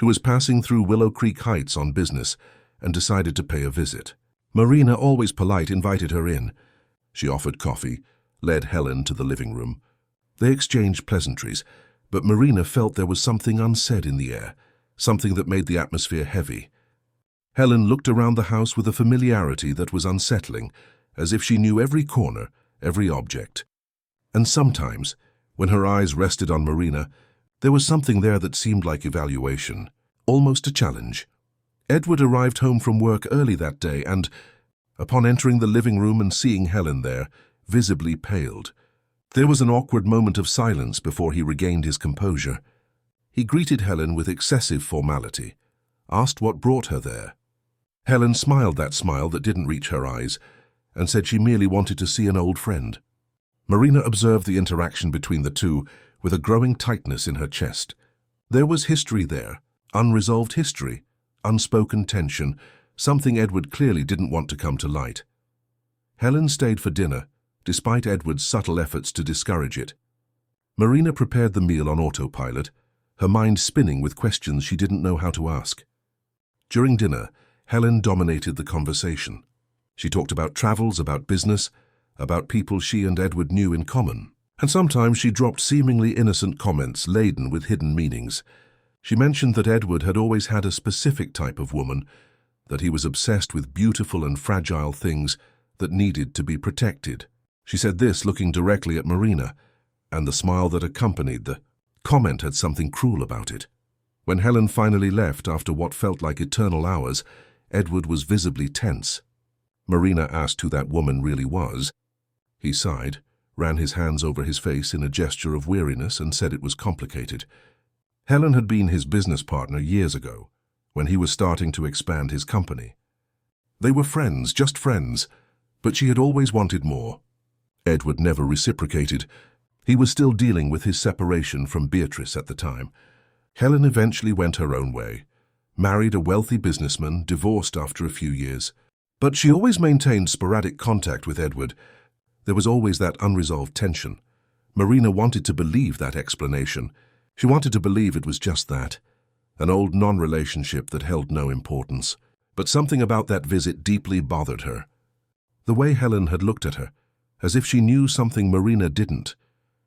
who was passing through Willow Creek Heights on business and decided to pay a visit. Marina, always polite, invited her in. She offered coffee, led Helen to the living room. They exchanged pleasantries, but Marina felt there was something unsaid in the air, something that made the atmosphere heavy. Helen looked around the house with a familiarity that was unsettling, as if she knew every corner, every object. And sometimes, when her eyes rested on Marina, there was something there that seemed like evaluation, almost a challenge. Edward arrived home from work early that day and, upon entering the living room and seeing Helen there, visibly paled. There was an awkward moment of silence before he regained his composure. He greeted Helen with excessive formality, asked what brought her there. Helen smiled that smile that didn't reach her eyes, and said she merely wanted to see an old friend. Marina observed the interaction between the two with a growing tightness in her chest. There was history there, unresolved history, unspoken tension, something Edward clearly didn't want to come to light. Helen stayed for dinner, despite Edward's subtle efforts to discourage it. Marina prepared the meal on autopilot, her mind spinning with questions she didn't know how to ask. During dinner, Helen dominated the conversation. She talked about travels, about business, about people she and Edward knew in common. And sometimes she dropped seemingly innocent comments laden with hidden meanings. She mentioned that Edward had always had a specific type of woman, that he was obsessed with beautiful and fragile things that needed to be protected. She said this looking directly at Marina, and the smile that accompanied the comment had something cruel about it. When Helen finally left after what felt like eternal hours, Edward was visibly tense. Marina asked who that woman really was. He sighed, ran his hands over his face in a gesture of weariness, and said it was complicated. Helen had been his business partner years ago, when he was starting to expand his company. They were friends, just friends, but she had always wanted more. Edward never reciprocated. He was still dealing with his separation from Beatrice at the time. Helen eventually went her own way, married a wealthy businessman, divorced after a few years. But she always maintained sporadic contact with Edward. There was always that unresolved tension. Marina wanted to believe that explanation. She wanted to believe it was just that, an old non-relationship that held no importance. But something about that visit deeply bothered her. The way Helen had looked at her, as if she knew something Marina didn't,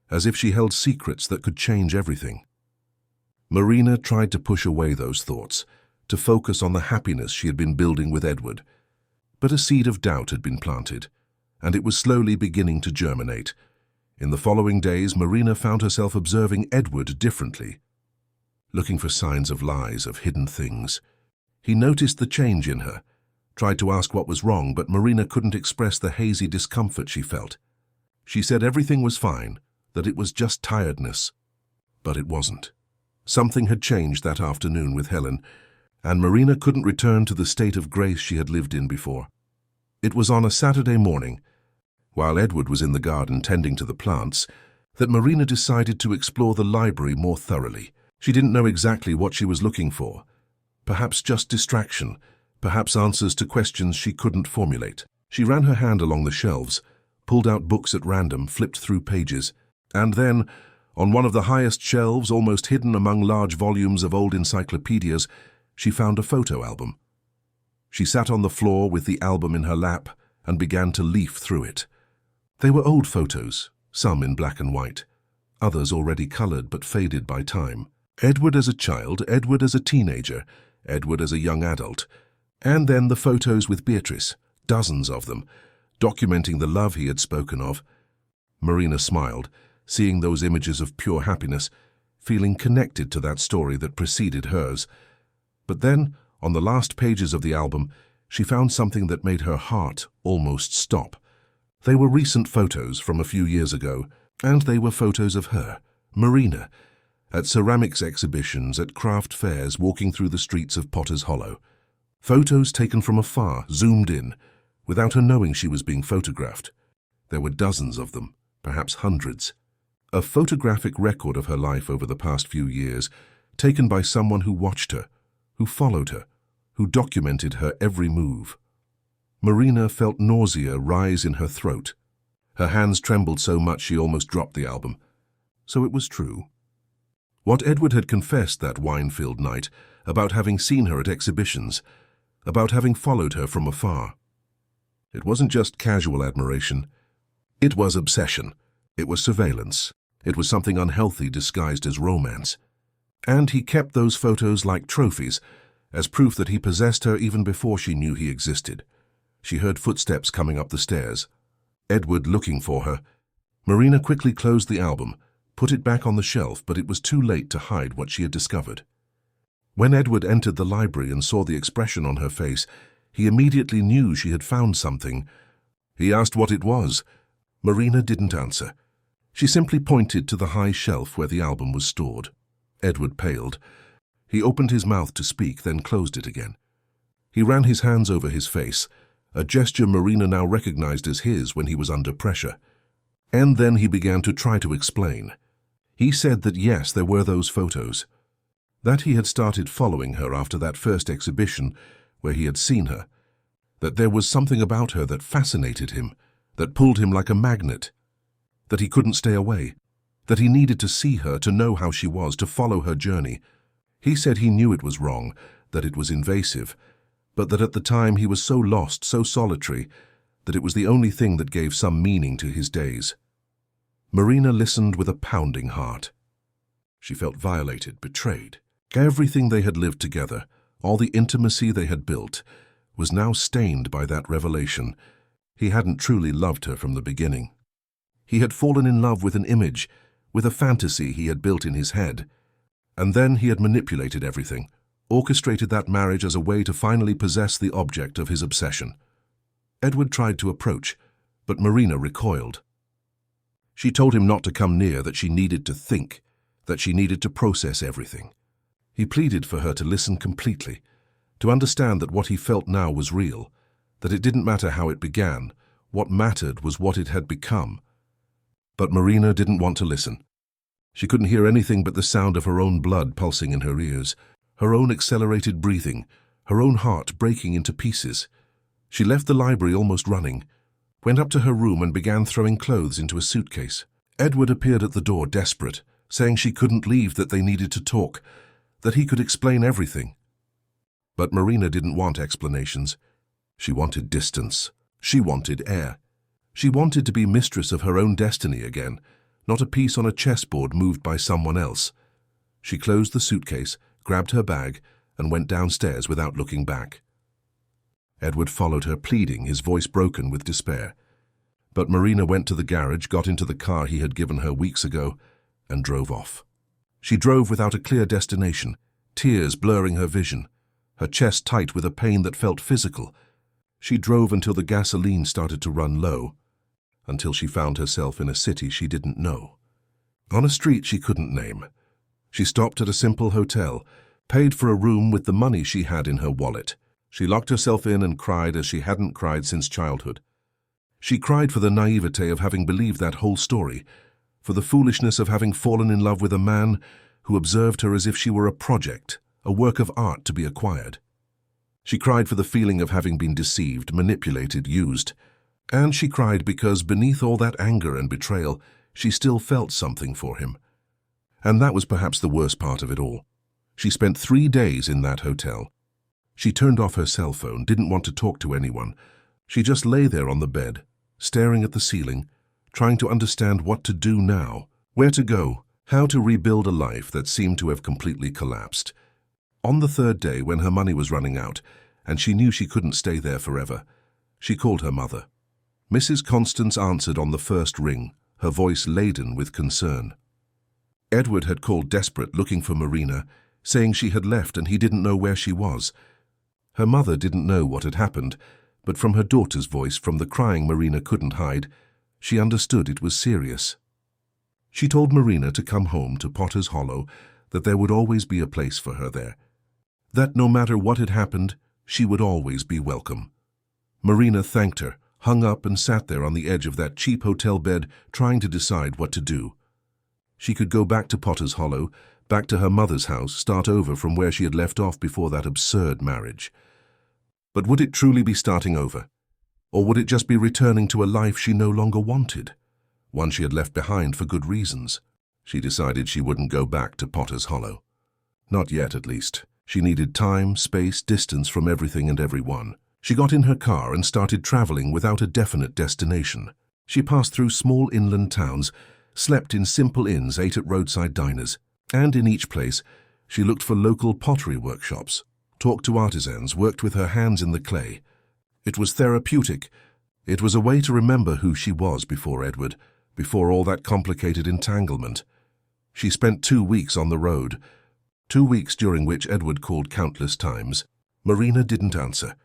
as if she held secrets that could change everything. Marina tried to push away those thoughts, to focus on the happiness she had been building with Edward. But a seed of doubt had been planted, and it was slowly beginning to germinate. In the following days, Marina found herself observing Edward differently, looking for signs of lies, of hidden things. He noticed the change in her, tried to ask what was wrong, but Marina couldn't express the hazy discomfort she felt. She said everything was fine, that it was just tiredness. But it wasn't. Something had changed that afternoon with Helen, and Marina couldn't return to the state of grace she had lived in before. It was on a Saturday morning, while Edward was in the garden tending to the plants, that Marina decided to explore the library more thoroughly. She didn't know exactly what she was looking for. Perhaps just distraction, perhaps answers to questions she couldn't formulate. She ran her hand along the shelves, pulled out books at random, flipped through pages, and then, on one of the highest shelves, almost hidden among large volumes of old encyclopedias, she found a photo album. She sat on the floor with the album in her lap and began to leaf through it. They were old photos, some in black and white, others already colored but faded by time. Edward as a child, Edward as a teenager, Edward as a young adult, and then the photos with Beatrice, dozens of them, documenting the love he had spoken of. Marina smiled, seeing those images of pure happiness, feeling connected to that story that preceded hers. But then, on the last pages of the album, she found something that made her heart almost stop. They were recent photos from a few years ago, and they were photos of her, Marina, at ceramics exhibitions, at craft fairs, walking through the streets of Potter's Hollow. Photos taken from afar, zoomed in, without her knowing she was being photographed. There were dozens of them, perhaps hundreds. A photographic record of her life over the past few years, taken by someone who watched her, who followed her, who documented her every move. Marina felt nausea rise in her throat. Her hands trembled so much she almost dropped the album. So it was true. What Edward had confessed that wine-filled night, about having seen her at exhibitions, about having followed her from afar. It wasn't just casual admiration. It was obsession. It was surveillance. It was something unhealthy disguised as romance. And he kept those photos like trophies, as proof that he possessed her even before she knew he existed. She heard footsteps coming up the stairs. Edward looking for her. Marina quickly closed the album, put it back on the shelf, but it was too late to hide what she had discovered. When Edward entered the library and saw the expression on her face, he immediately knew she had found something. He asked what it was. Marina didn't answer. She simply pointed to the high shelf where the album was stored. Edward paled. He opened his mouth to speak, then closed it again. He ran his hands over his face, a gesture Marina now recognized as his when he was under pressure. And then he began to try to explain. He said that yes, there were those photos, that he had started following her after that first exhibition where he had seen her, that there was something about her that fascinated him, that pulled him like a magnet, that he couldn't stay away, that he needed to see her, to know how she was, to follow her journey. He said he knew it was wrong, that it was invasive, but that at the time he was so lost, so solitary, that it was the only thing that gave some meaning to his days. Marina listened with a pounding heart. She felt violated, betrayed. Everything they had lived together, all the intimacy they had built, was now stained by that revelation. He hadn't truly loved her from the beginning. He had fallen in love with an image, with a fantasy he had built in his head. And then he had manipulated everything, orchestrated that marriage as a way to finally possess the object of his obsession. Edward tried to approach, but Marina recoiled. She told him not to come near, that she needed to think, that she needed to process everything. He pleaded for her to listen completely, to understand that what he felt now was real, that it didn't matter how it began, what mattered was what it had become. But Marina didn't want to listen. She couldn't hear anything but the sound of her own blood pulsing in her ears, her own accelerated breathing, her own heart breaking into pieces. She left the library almost running, went up to her room and began throwing clothes into a suitcase. Edward appeared at the door, desperate, saying she couldn't leave, that they needed to talk, that he could explain everything. But Marina didn't want explanations. She wanted distance. She wanted air. She wanted to be mistress of her own destiny again, not a piece on a chessboard moved by someone else. She closed the suitcase, grabbed her bag, and went downstairs without looking back. Edward followed her, pleading, his voice broken with despair. But Marina went to the garage, got into the car he had given her weeks ago, and drove off. She drove without a clear destination, tears blurring her vision, her chest tight with a pain that felt physical. She drove until the gasoline started to run low, until she found herself in a city she didn't know. On a street she couldn't name. She stopped at a simple hotel, paid for a room with the money she had in her wallet. She locked herself in and cried as she hadn't cried since childhood. She cried for the naivete of having believed that whole story, for the foolishness of having fallen in love with a man who observed her as if she were a project, a work of art to be acquired. She cried for the feeling of having been deceived, manipulated, used. And she cried because beneath all that anger and betrayal, she still felt something for him. And that was perhaps the worst part of it all. She spent 3 days in that hotel. She turned off her cell phone, didn't want to talk to anyone. She just lay there on the bed, staring at the ceiling, trying to understand what to do now, where to go, how to rebuild a life that seemed to have completely collapsed. On the 3rd day, when her money was running out, and she knew she couldn't stay there forever, she called her mother. Mrs. Constance answered on the first ring, her voice laden with concern. Edward had called desperate, looking for Marina, saying she had left and he didn't know where she was. Her mother didn't know what had happened, but from her daughter's voice, from the crying Marina couldn't hide, she understood it was serious. She told Marina to come home to Potter's Hollow, that there would always be a place for her there, that no matter what had happened, she would always be welcome. Marina thanked her, hung up and sat there on the edge of that cheap hotel bed, trying to decide what to do. She could go back to Potter's Hollow, back to her mother's house, start over from where she had left off before that absurd marriage. But would it truly be starting over? Or would it just be returning to a life she no longer wanted? One she had left behind for good reasons. She decided she wouldn't go back to Potter's Hollow. Not yet, at least. She needed time, space, distance from everything and everyone. She got in her car and started traveling without a definite destination. She passed through small inland towns, slept in simple inns, ate at roadside diners, and in each place she looked for local pottery workshops, talked to artisans, worked with her hands in the clay. It was therapeutic. It was a way to remember who she was before Edward, before all that complicated entanglement. She spent 2 weeks on the road, 2 weeks during which Edward called countless times. Marina didn't answer.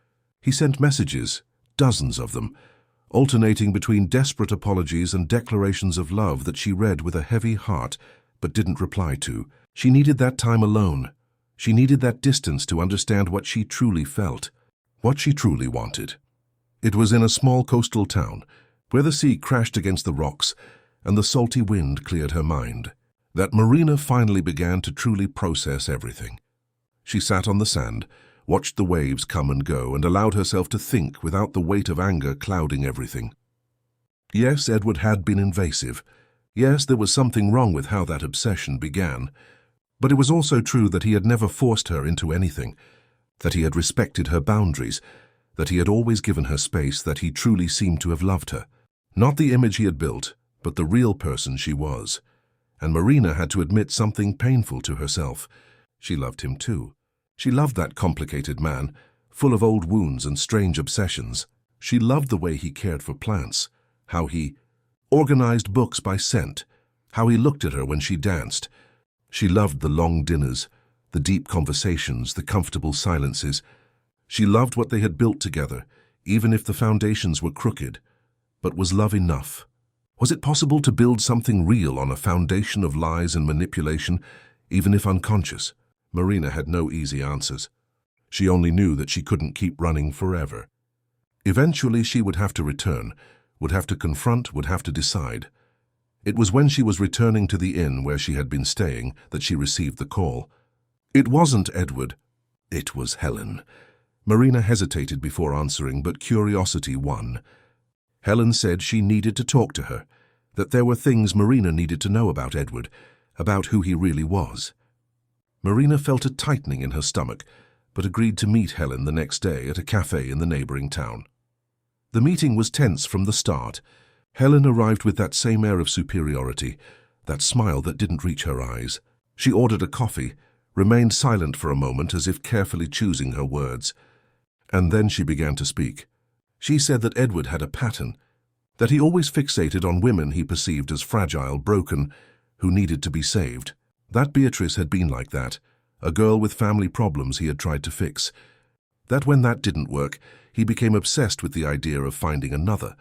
He sent messages, dozens of them, alternating between desperate apologies and declarations of love that she read with a heavy heart but didn't reply to. She needed that time alone. She needed that distance to understand what she truly felt, what she truly wanted. It was in a small coastal town, where the sea crashed against the rocks and the salty wind cleared her mind, that Marina finally began to truly process everything. She sat on the sand, watched the waves come and go, and allowed herself to think without the weight of anger clouding everything. Yes, Edward had been invasive. Yes, there was something wrong with how that obsession began. But it was also true that he had never forced her into anything, that he had respected her boundaries, that he had always given her space, that he truly seemed to have loved her. Not the image he had built, but the real person she was. And Marina had to admit something painful to herself. She loved him too. She loved that complicated man, full of old wounds and strange obsessions. She loved the way he cared for plants, how he organized books by scent, how he looked at her when she danced. She loved the long dinners, the deep conversations, the comfortable silences. She loved what they had built together, even if the foundations were crooked. But was love enough? Was it possible to build something real on a foundation of lies and manipulation, even if unconscious? Marina had no easy answers. She only knew that she couldn't keep running forever. Eventually she would have to return, would have to confront, would have to decide. It was when she was returning to the inn where she had been staying that she received the call. It wasn't Edward. It was Helen. Marina hesitated before answering, but curiosity won. Helen said she needed to talk to her, that there were things Marina needed to know about Edward, about who he really was. Marina felt a tightening in her stomach, but agreed to meet Helen the next day at a cafe in the neighboring town. The meeting was tense from the start. Helen arrived with that same air of superiority, that smile that didn't reach her eyes. She ordered a coffee, remained silent for a moment as if carefully choosing her words. And then she began to speak. She said that Edward had a pattern, that he always fixated on women he perceived as fragile, broken, who needed to be saved. That Beatrice had been like that, a girl with family problems he had tried to fix. That when that didn't work, he became obsessed with the idea of finding another,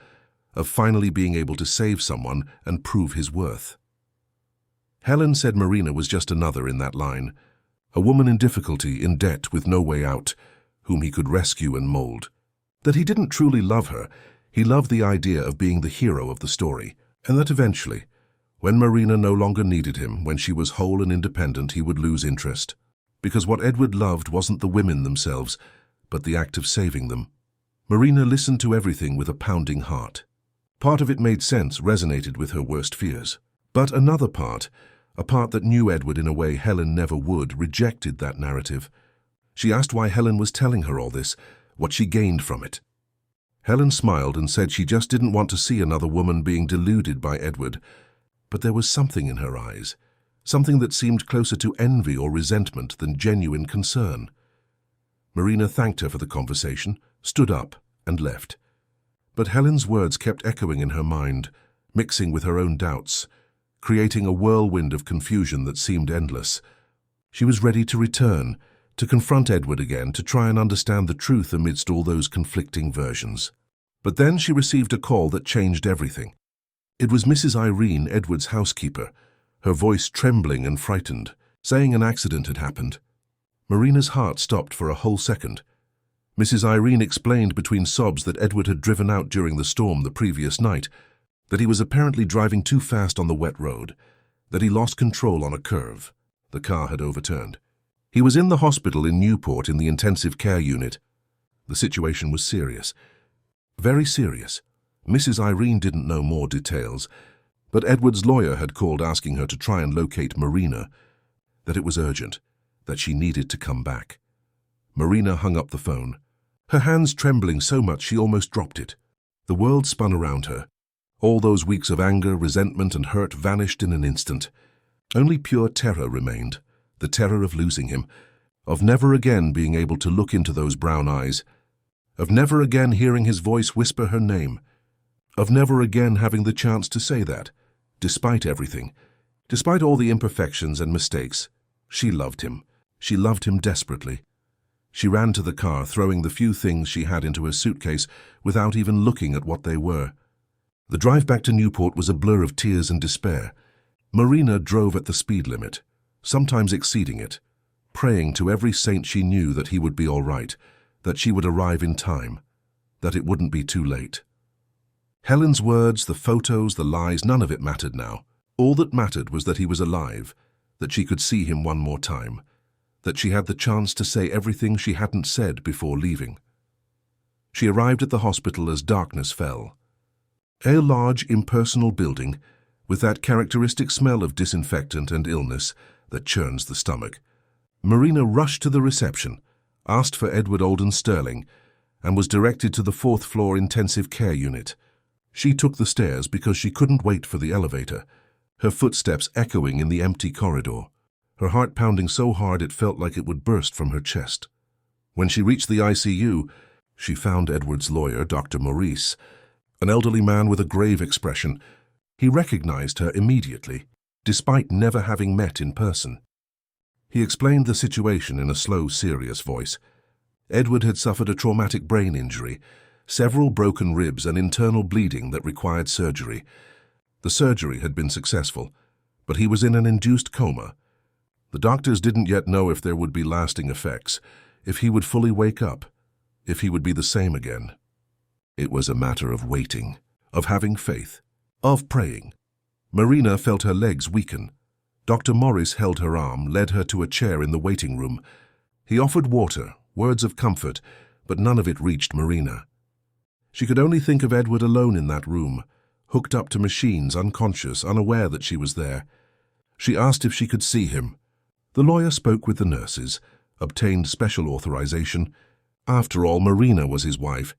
of finally being able to save someone and prove his worth. Helen said Marina was just another in that line, a woman in difficulty, in debt, with no way out, whom he could rescue and mold. That he didn't truly love her, he loved the idea of being the hero of the story, and that eventually, when Marina no longer needed him, when she was whole and independent, he would lose interest. Because what Edward loved wasn't the women themselves, but the act of saving them. Marina listened to everything with a pounding heart. Part of it made sense, resonated with her worst fears. But another part, a part that knew Edward in a way Helen never would, rejected that narrative. She asked why Helen was telling her all this, what she gained from it. Helen smiled and said she just didn't want to see another woman being deluded by Edward. But there was something in her eyes, something that seemed closer to envy or resentment than genuine concern. Marina thanked her for the conversation, stood up, and left. But Helen's words kept echoing in her mind, mixing with her own doubts, creating a whirlwind of confusion that seemed endless. She was ready to return, to confront Edward again, to try and understand the truth amidst all those conflicting versions. But then she received a call that changed everything. It was Mrs. Irene, Edward's housekeeper, her voice trembling and frightened, saying an accident had happened. Marina's heart stopped for a whole second. Mrs. Irene explained between sobs that Edward had driven out during the storm the previous night, that he was apparently driving too fast on the wet road, that he lost control on a curve. The car had overturned. He was in the hospital in Newport in the intensive care unit. The situation was serious. Very serious. Mrs. Irene didn't know more details, but Edward's lawyer had called asking her to try and locate Marina, that it was urgent, that she needed to come back. Marina hung up the phone, her hands trembling so much she almost dropped it. The world spun around her. All those weeks of anger, resentment, and hurt vanished in an instant. Only pure terror remained, the terror of losing him, of never again being able to look into those brown eyes, of never again hearing his voice whisper her name, of never again having the chance to say that, despite everything, despite all the imperfections and mistakes. She loved him. She loved him desperately. She ran to the car, throwing the few things she had into her suitcase without even looking at what they were. The drive back to Newport was a blur of tears and despair. Marina drove at the speed limit, sometimes exceeding it, praying to every saint she knew that he would be all right, that she would arrive in time, that it wouldn't be too late. Helen's words, the photos, the lies, none of it mattered now. All that mattered was that he was alive, that she could see him one more time, that she had the chance to say everything she hadn't said before leaving. She arrived at the hospital as darkness fell. A large, impersonal building, with that characteristic smell of disinfectant and illness that churns the stomach. Marina rushed to the reception, asked for Edward Alden Sterling, and was directed to the 4th floor intensive care unit. She took the stairs because she couldn't wait for the elevator, her footsteps echoing in the empty corridor, her heart pounding so hard it felt like it would burst from her chest. When she reached the ICU, she found Edward's lawyer, Dr. Maurice, an elderly man with a grave expression. He recognized her immediately. despite never having met in person. He explained the situation in a slow, serious voice. Edward had suffered a traumatic brain injury, several broken ribs and internal bleeding that required surgery. The surgery had been successful, but he was in an induced coma. The doctors didn't yet know if there would be lasting effects, if he would fully wake up, if he would be the same again. It was a matter of waiting, of having faith, of praying. Marina felt her legs weaken. Dr. Morris held her arm, led her to a chair in the waiting room. He offered water, words of comfort, but none of it reached Marina. She could only think of Edward alone in that room, hooked up to machines, unconscious, unaware that she was there. She asked if she could see him. The lawyer spoke with the nurses, obtained special authorization. After all, Marina was his wife.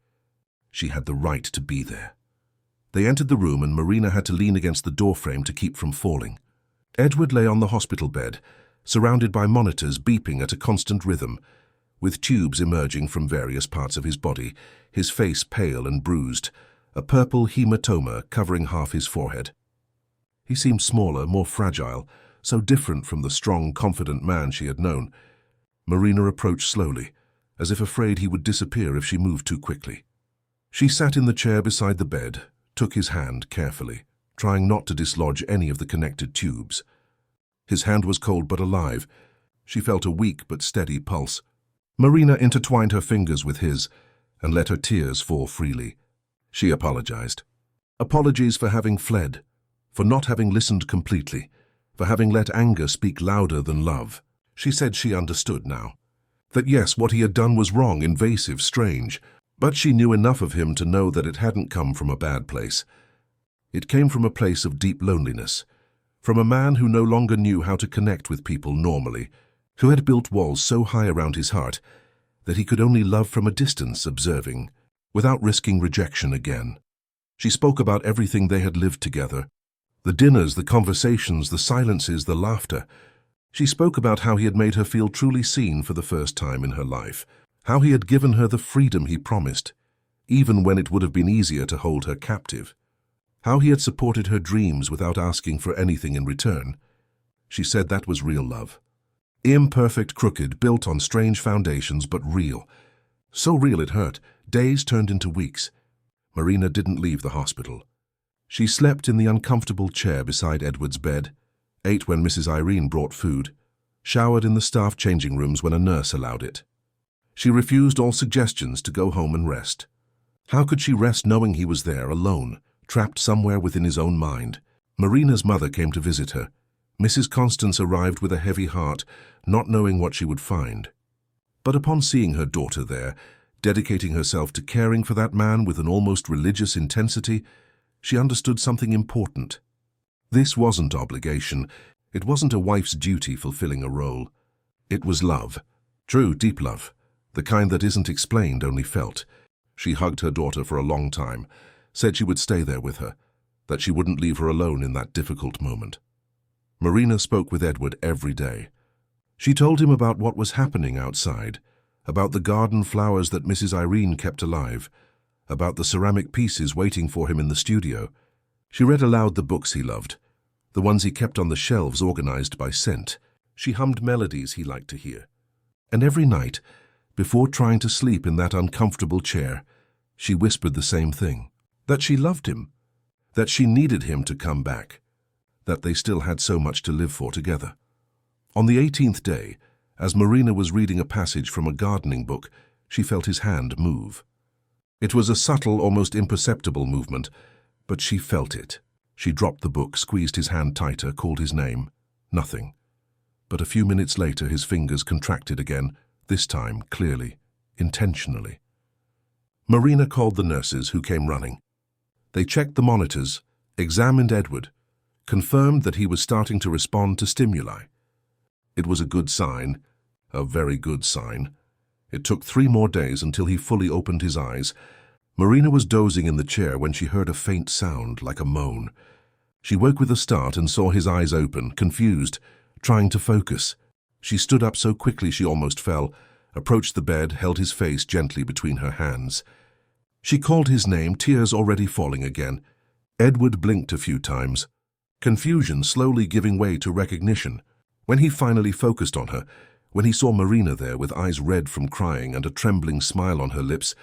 She had the right to be there. They entered the room and Marina had to lean against the doorframe to keep from falling. Edward lay on the hospital bed, surrounded by monitors beeping at a constant rhythm, with tubes emerging from various parts of his body, his face pale and bruised, a purple hematoma covering half his forehead. He seemed smaller, more fragile, so different from the strong, confident man she had known. Marina approached slowly, as if afraid he would disappear if she moved too quickly. She sat in the chair beside the bed, took his hand carefully, trying not to dislodge any of the connected tubes. His hand was cold but alive. She felt a weak but steady pulse. Marina intertwined her fingers with his and let her tears fall freely. She apologized. Apologies for having fled, for not having listened completely, for having let anger speak louder than love. She said she understood now. That yes, what he had done was wrong, invasive, strange, but she knew enough of him to know that it hadn't come from a bad place. It came from a place of deep loneliness, from a man who no longer knew how to connect with people normally, who had built walls so high around his heart that he could only love from a distance, observing, without risking rejection again. She spoke about everything they had lived together, the dinners, the conversations, the silences, the laughter. She spoke about how he had made her feel truly seen for the first time in her life, how he had given her the freedom he promised, even when it would have been easier to hold her captive. How he had supported her dreams without asking for anything in return. She said that was real love. Imperfect, crooked, built on strange foundations, but real. So real it hurt. Days turned into weeks. Marina didn't leave the hospital. She slept in the uncomfortable chair beside Edward's bed, ate when Mrs. Irene brought food, showered in the staff changing rooms when a nurse allowed it. She refused all suggestions to go home and rest. How could she rest knowing he was there, alone, trapped somewhere within his own mind? Marina's mother came to visit her. Mrs. Constance arrived with a heavy heart, not knowing what she would find. But upon seeing her daughter there, dedicating herself to caring for that man with an almost religious intensity, she understood something important. This wasn't obligation. It wasn't a wife's duty fulfilling a role. It was love. True, deep love. The kind that isn't explained, only felt. She hugged her daughter for a long time, said she would stay there with her, that she wouldn't leave her alone in that difficult moment. Marina spoke with Edward every day. She told him about what was happening outside, about the garden flowers that Mrs. Irene kept alive, about the ceramic pieces waiting for him in the studio. She read aloud the books he loved, the ones he kept on the shelves organized by scent. She hummed melodies he liked to hear. And every night, before trying to sleep in that uncomfortable chair, she whispered the same thing, that she loved him, that she needed him to come back, that they still had so much to live for together. On the 18th day, as Marina was reading a passage from a gardening book, she felt his hand move. It was a subtle, almost imperceptible movement, but she felt it. She dropped the book, squeezed his hand tighter, called his name. Nothing. But a few minutes later his fingers contracted again, this time clearly, intentionally. Marina called the nurses, who came running. They checked the monitors, examined Edward, confirmed that he was starting to respond to stimuli. It was a good sign, a very good sign. It took 3 more days until he fully opened his eyes. Marina was dozing in the chair when she heard a faint sound, like a moan. She woke with a start and saw his eyes open, confused, trying to focus. She stood up so quickly she almost fell, approached the bed, held his face gently between her hands. She called his name, tears already falling again. Edward blinked a few times. confusion slowly giving way to recognition. When he finally focused on her, when he saw Marina there with eyes red from crying and a trembling smile on her lips,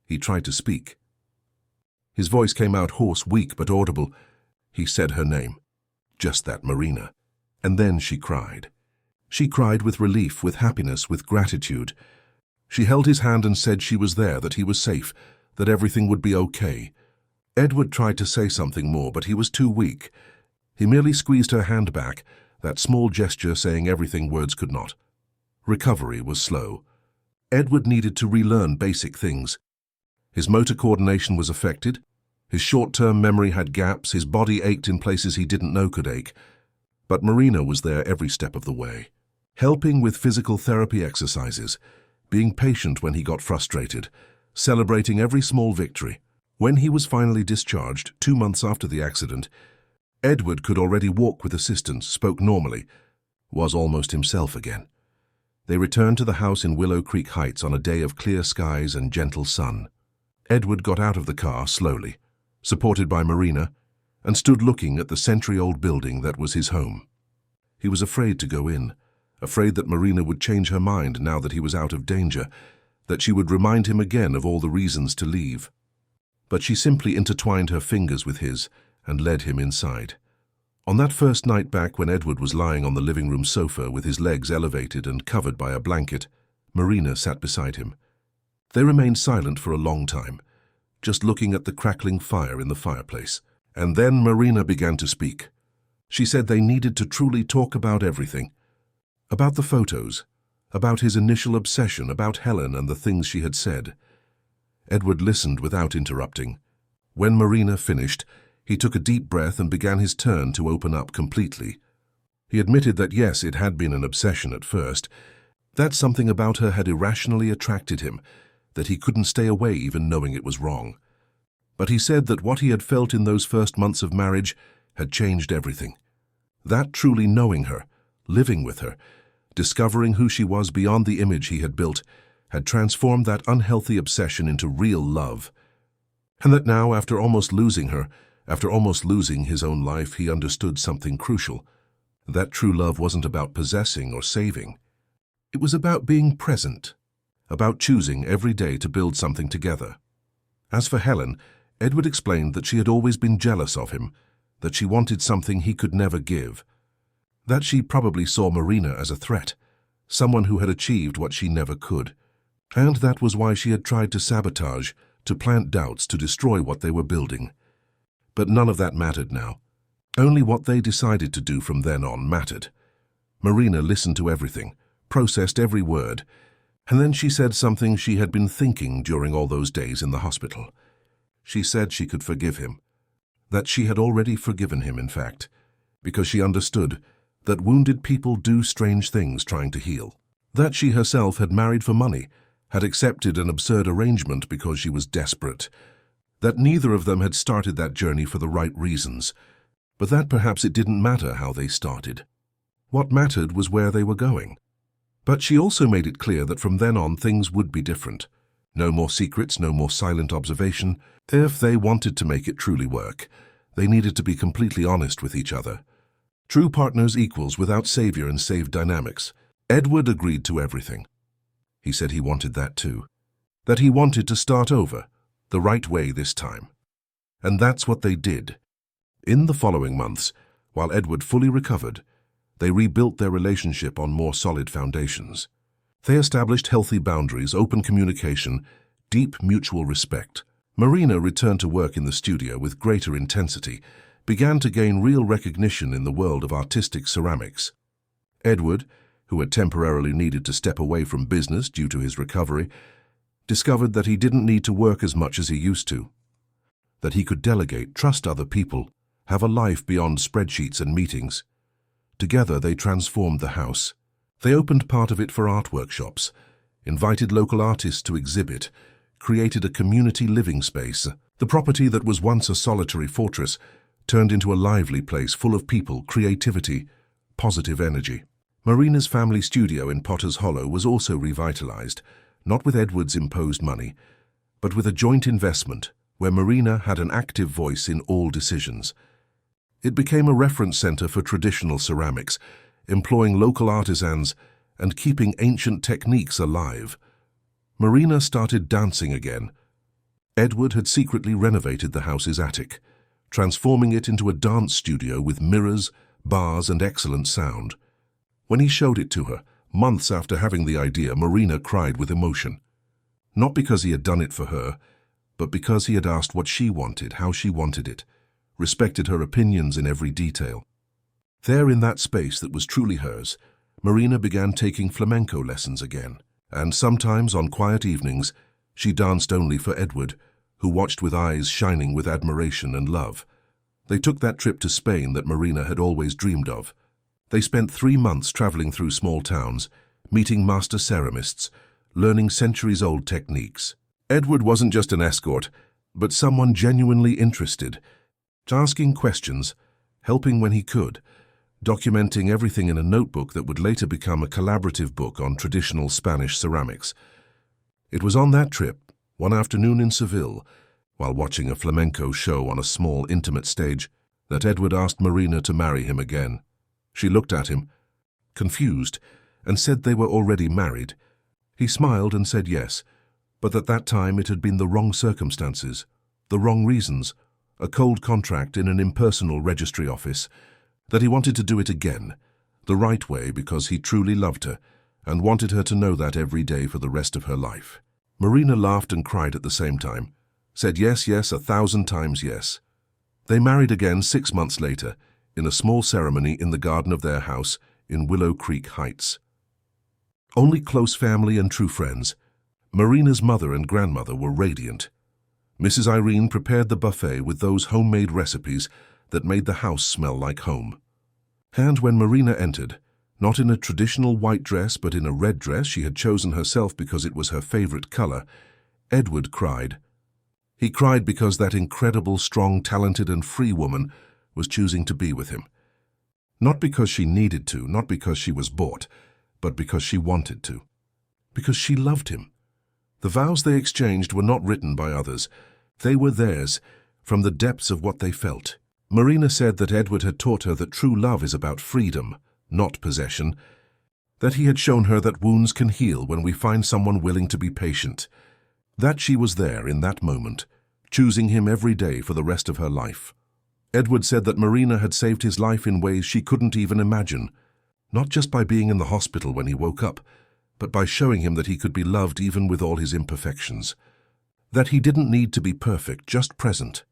he tried to speak. His voice came out hoarse, weak but audible. He said her name. Just that, Marina. And then she cried. She cried with relief, with happiness, with gratitude. She held his hand and said she was there, that he was safe, that everything would be okay. Edward tried to say something more, but he was too weak. He merely squeezed her hand back, that small gesture saying everything words could not. Recovery was slow. Edward needed to relearn basic things. His motor coordination was affected. His short-term memory had gaps. His body ached in places he didn't know could ache. But Marina was there every step of the way, helping with physical therapy exercises, being patient when he got frustrated, celebrating every small victory. When he was finally discharged, 2 months after the accident, Edward could already walk with assistance, spoke normally, was almost himself again. They returned to the house in Willow Creek Heights on a day of clear skies and gentle sun. Edward got out of the car slowly, supported by Marina, and stood looking at the century-old building that was his home. He was afraid to go in, afraid that Marina would change her mind now that he was out of danger, that she would remind him again of all the reasons to leave. But she simply intertwined her fingers with his and led him inside. On that first night back, when Edward was lying on the living room sofa with his legs elevated and covered by a blanket, Marina sat beside him. They remained silent for a long time, just looking at the crackling fire in the fireplace. And then Marina began to speak. She said they needed to truly talk about everything. About the photos, about his initial obsession, about Helen and the things she had said. Edward listened without interrupting. When Marina finished, he took a deep breath and began his turn to open up completely. He admitted that yes, it had been an obsession at first, that something about her had irrationally attracted him, that he couldn't stay away even knowing it was wrong. But he said that what he had felt in those first months of marriage had changed everything. That truly knowing her, living with her, discovering who she was beyond the image he had built, had transformed that unhealthy obsession into real love. And that now, after almost losing her, after almost losing his own life, he understood something crucial. That true love wasn't about possessing or saving. It was about being present, about choosing every day to build something together. As for Helen, Edward explained that she had always been jealous of him, that she wanted something he could never give, that she probably saw Marina as a threat, someone who had achieved what she never could, and that was why she had tried to sabotage, to plant doubts, to destroy what they were building. But none of that mattered now. Only what they decided to do from then on mattered. Marina listened to everything, processed every word, and then she said something she had been thinking during all those days in the hospital. She said she could forgive him, that she had already forgiven him, in fact, because she understood that wounded people do strange things trying to heal, that she herself had married for money, had accepted an absurd arrangement because she was desperate, that neither of them had started that journey for the right reasons, but that perhaps it didn't matter how they started. What mattered was where they were going. But she also made it clear that from then on things would be different. No more secrets, no more silent observation. If they wanted to make it truly work, they needed to be completely honest with each other. True partners equals without savior and saved dynamics. Edward agreed to everything. He said he wanted that too. That he wanted to start over, the right way this time. And that's what they did. In the following months, while Edward fully recovered, they rebuilt their relationship on more solid foundations. They established healthy boundaries, open communication, deep mutual respect. Marina returned to work in the studio with greater intensity, began to gain real recognition in the world of artistic ceramics. Edward, who had temporarily needed to step away from business due to his recovery, discovered that he didn't need to work as much as he used to, that he could delegate, trust other people, have a life beyond spreadsheets and meetings. Together they transformed the house. They opened part of it for art workshops, invited local artists to exhibit, created a community living space. The property that was once a solitary fortress turned into a lively place full of people, creativity, positive energy. Marina's family studio in Potter's Hollow was also revitalized, not with Edward's imposed money, but with a joint investment where Marina had an active voice in all decisions. It became a reference center for traditional ceramics, employing local artisans and keeping ancient techniques alive. Marina started dancing again. Edward had secretly renovated the house's attic, transforming it into a dance studio with mirrors, bars, and excellent sound. When he showed it to her, months after having the idea, Marina cried with emotion. Not because he had done it for her, but because he had asked what she wanted, how she wanted it, respected her opinions in every detail. There in that space that was truly hers, Marina began taking flamenco lessons again, and sometimes on quiet evenings she danced only for Edward, who watched with eyes shining with admiration and love. They took that trip to Spain that Marina had always dreamed of. They spent 3 months traveling through small towns, meeting master ceramists, learning centuries-old techniques. Edward wasn't just an escort, but someone genuinely interested, asking questions, helping when he could, documenting everything in a notebook that would later become a collaborative book on traditional Spanish ceramics. It was on that trip, one afternoon in Seville, while watching a flamenco show on a small, intimate stage, that Edward asked Marina to marry him again. She looked at him, confused, and said they were already married. He smiled and said yes, but at that time it had been the wrong circumstances, the wrong reasons, a cold contract in an impersonal registry office, that he wanted to do it again, the right way because he truly loved her and wanted her to know that every day for the rest of her life. Marina laughed and cried at the same time, said yes, yes, 1,000 times yes. They married again 6 months later, in a small ceremony in the garden of their house in Willow Creek Heights. Only close family and true friends. Marina's mother and grandmother were radiant. Mrs. Irene prepared the buffet with those homemade recipes that made the house smell like home. And when Marina entered, not in a traditional white dress but in a red dress she had chosen herself because it was her favorite color, Edward cried. He cried because that incredible, strong, talented and free woman was choosing to be with him. Not because she needed to, not because she was bought, but because she wanted to. Because she loved him. The vows they exchanged were not written by others. They were theirs, from the depths of what they felt. Marina said that Edward had taught her that true love is about freedom, not possession, that he had shown her that wounds can heal when we find someone willing to be patient, that she was there in that moment, choosing him every day for the rest of her life. Edward said that Marina had saved his life in ways she couldn't even imagine, not just by being in the hospital when he woke up, but by showing him that he could be loved even with all his imperfections, that he didn't need to be perfect, just present,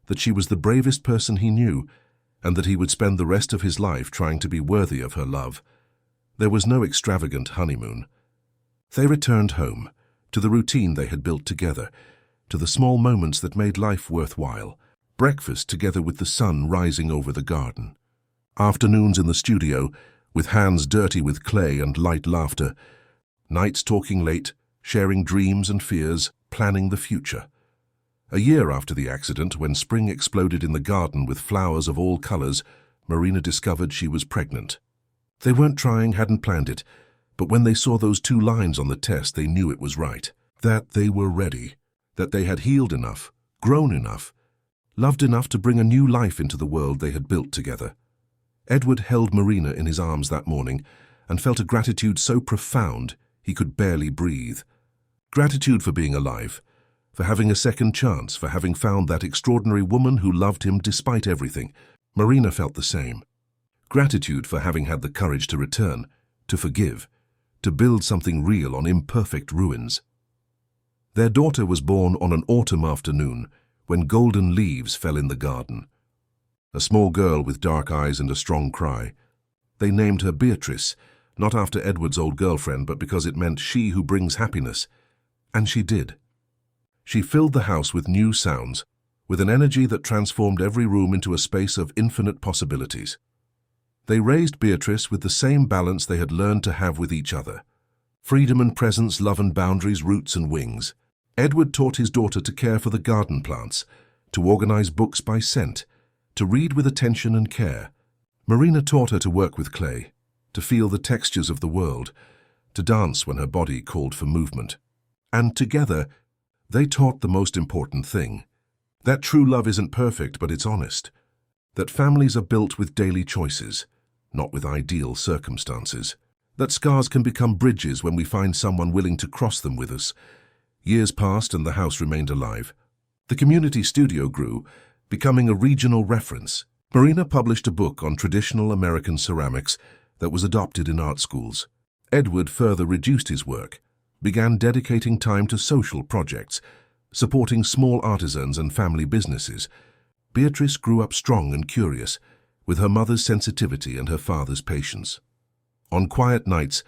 that she was the bravest person he knew, and that he would spend the rest of his life trying to be worthy of her love. There was no extravagant honeymoon. They returned home, to the routine they had built together, to the small moments that made life worthwhile. Breakfast together with the sun rising over the garden. Afternoons in the studio, with hands dirty with clay and light laughter. Nights talking late, sharing dreams and fears, planning the future. A year after the accident, when spring exploded in the garden with flowers of all colors, Marina discovered she was pregnant. They weren't trying, hadn't planned it, but when they saw those 2 lines on the test, they knew it was right. That they were ready, that they had healed enough, grown enough, loved enough to bring a new life into the world they had built together. Edward held Marina in his arms that morning and felt a gratitude so profound he could barely breathe. Gratitude for being alive, for having a second chance, for having found that extraordinary woman who loved him despite everything. Marina felt the same. Gratitude for having had the courage to return, to forgive, to build something real on imperfect ruins. Their daughter was born on an autumn afternoon when golden leaves fell in the garden. A small girl with dark eyes and a strong cry. They named her Beatrice, not after Edward's old girlfriend, but because it meant she who brings happiness. And she did. She filled the house with new sounds, with an energy that transformed every room into a space of infinite possibilities. They raised Beatrice with the same balance they had learned to have with each other. Freedom and presence, love and boundaries, roots and wings. Edward taught his daughter to care for the garden plants, to organize books by scent, to read with attention and care. Marina taught her to work with clay, to feel the textures of the world, to dance when her body called for movement. And together, they taught the most important thing, that true love isn't perfect, but it's honest. That families are built with daily choices, not with ideal circumstances. That scars can become bridges when we find someone willing to cross them with us. Years passed and the house remained alive. The community studio grew, becoming a regional reference. Marina published a book on traditional American ceramics that was adopted in art schools. Edward further reduced his work, began dedicating time to social projects, supporting small artisans and family businesses. Beatrice grew up strong and curious, with her mother's sensitivity and her father's patience. On quiet nights,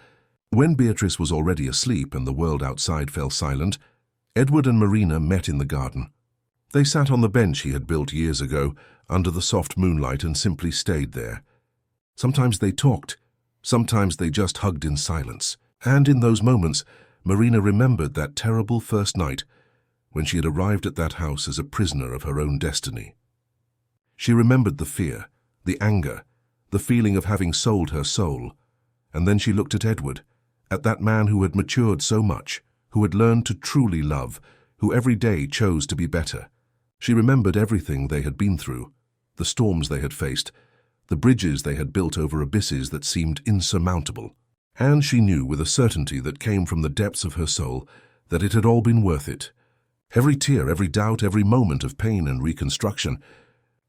when Beatrice was already asleep and the world outside fell silent, Edward and Marina met in the garden. They sat on the bench he had built years ago, under the soft moonlight, and simply stayed there. Sometimes they talked, sometimes they just hugged in silence. And in those moments, Marina remembered that terrible first night when she had arrived at that house as a prisoner of her own destiny. She remembered the fear, the anger, the feeling of having sold her soul. And then she looked at Edward, at that man who had matured so much, who had learned to truly love, who every day chose to be better. She remembered everything they had been through, the storms they had faced, the bridges they had built over abysses that seemed insurmountable. And she knew with a certainty that came from the depths of her soul that it had all been worth it. Every tear, every doubt, every moment of pain and reconstruction.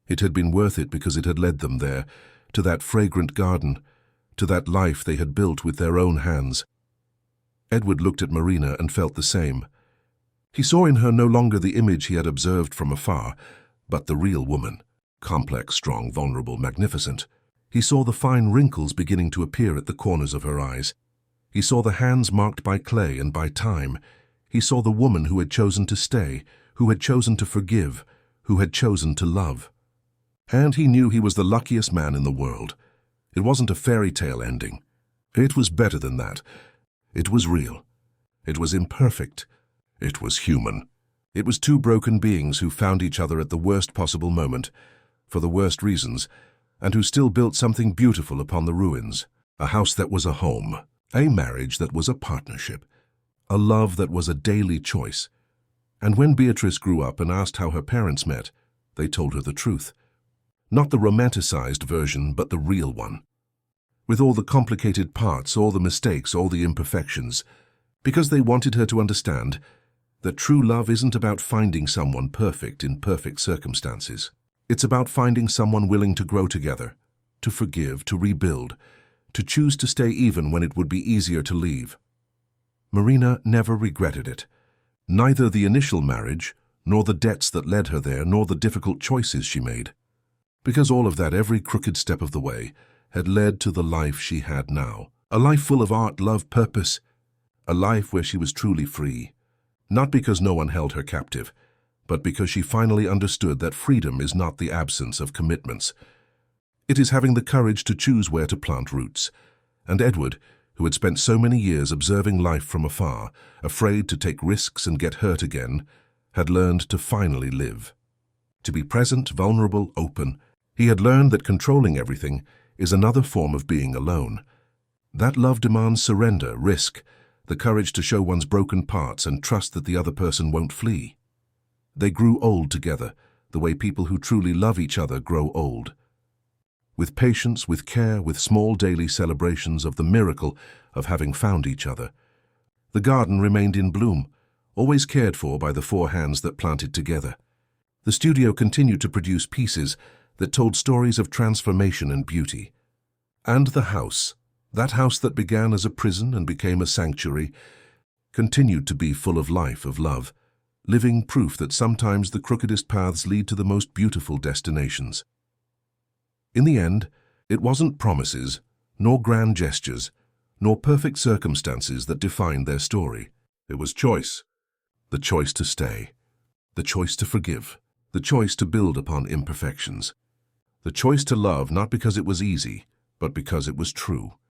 It had been worth it because it had led them there, to that fragrant garden, to that life they had built with their own hands. Edward looked at Marina and felt the same. He saw in her no longer the image he had observed from afar, but the real woman, complex, strong, vulnerable, magnificent. He saw the fine wrinkles beginning to appear at the corners of her eyes. He saw the hands marked by clay and by time. He saw the woman who had chosen to stay, who had chosen to forgive, who had chosen to love. And he knew he was the luckiest man in the world. It wasn't a fairy tale ending. It was better than that. It was real. It was imperfect. It was human. It was two broken beings who found each other at the worst possible moment, for the worst reasons, and who still built something beautiful upon the ruins. A house that was a home, a marriage that was a partnership, a love that was a daily choice. And when Beatrice grew up and asked how her parents met, they told her the truth. Not the romanticized version, but the real one. With all the complicated parts, all the mistakes, all the imperfections, because they wanted her to understand that true love isn't about finding someone perfect in perfect circumstances. It's about finding someone willing to grow together, to forgive, to rebuild, to choose to stay even when it would be easier to leave. Marina never regretted it. Neither the initial marriage, nor the debts that led her there, nor the difficult choices she made. Because all of that, every crooked step of the way, had led to the life she had now. A life full of art, love, purpose. A life where she was truly free. Not because no one held her captive, but because she finally understood that freedom is not the absence of commitments. It is having the courage to choose where to plant roots. And Edward, who had spent so many years observing life from afar, afraid to take risks and get hurt again, had learned to finally live. To be present, vulnerable, open. He had learned that controlling everything is another form of being alone. That love demands surrender, risk, the courage to show one's broken parts and trust that the other person won't flee. They grew old together, the way people who truly love each other grow old. With patience, with care, with small daily celebrations of the miracle of having found each other. The garden remained in bloom, always cared for by the four hands that planted together. The studio continued to produce pieces that told stories of transformation and beauty. And the house, that house that began as a prison and became a sanctuary, continued to be full of life, of love, living proof that sometimes the crookedest paths lead to the most beautiful destinations. In the end, it wasn't promises, nor grand gestures, nor perfect circumstances that defined their story. It was choice. The choice to stay. The choice to forgive. The choice to build upon imperfections. The choice to love not because it was easy, but because it was true.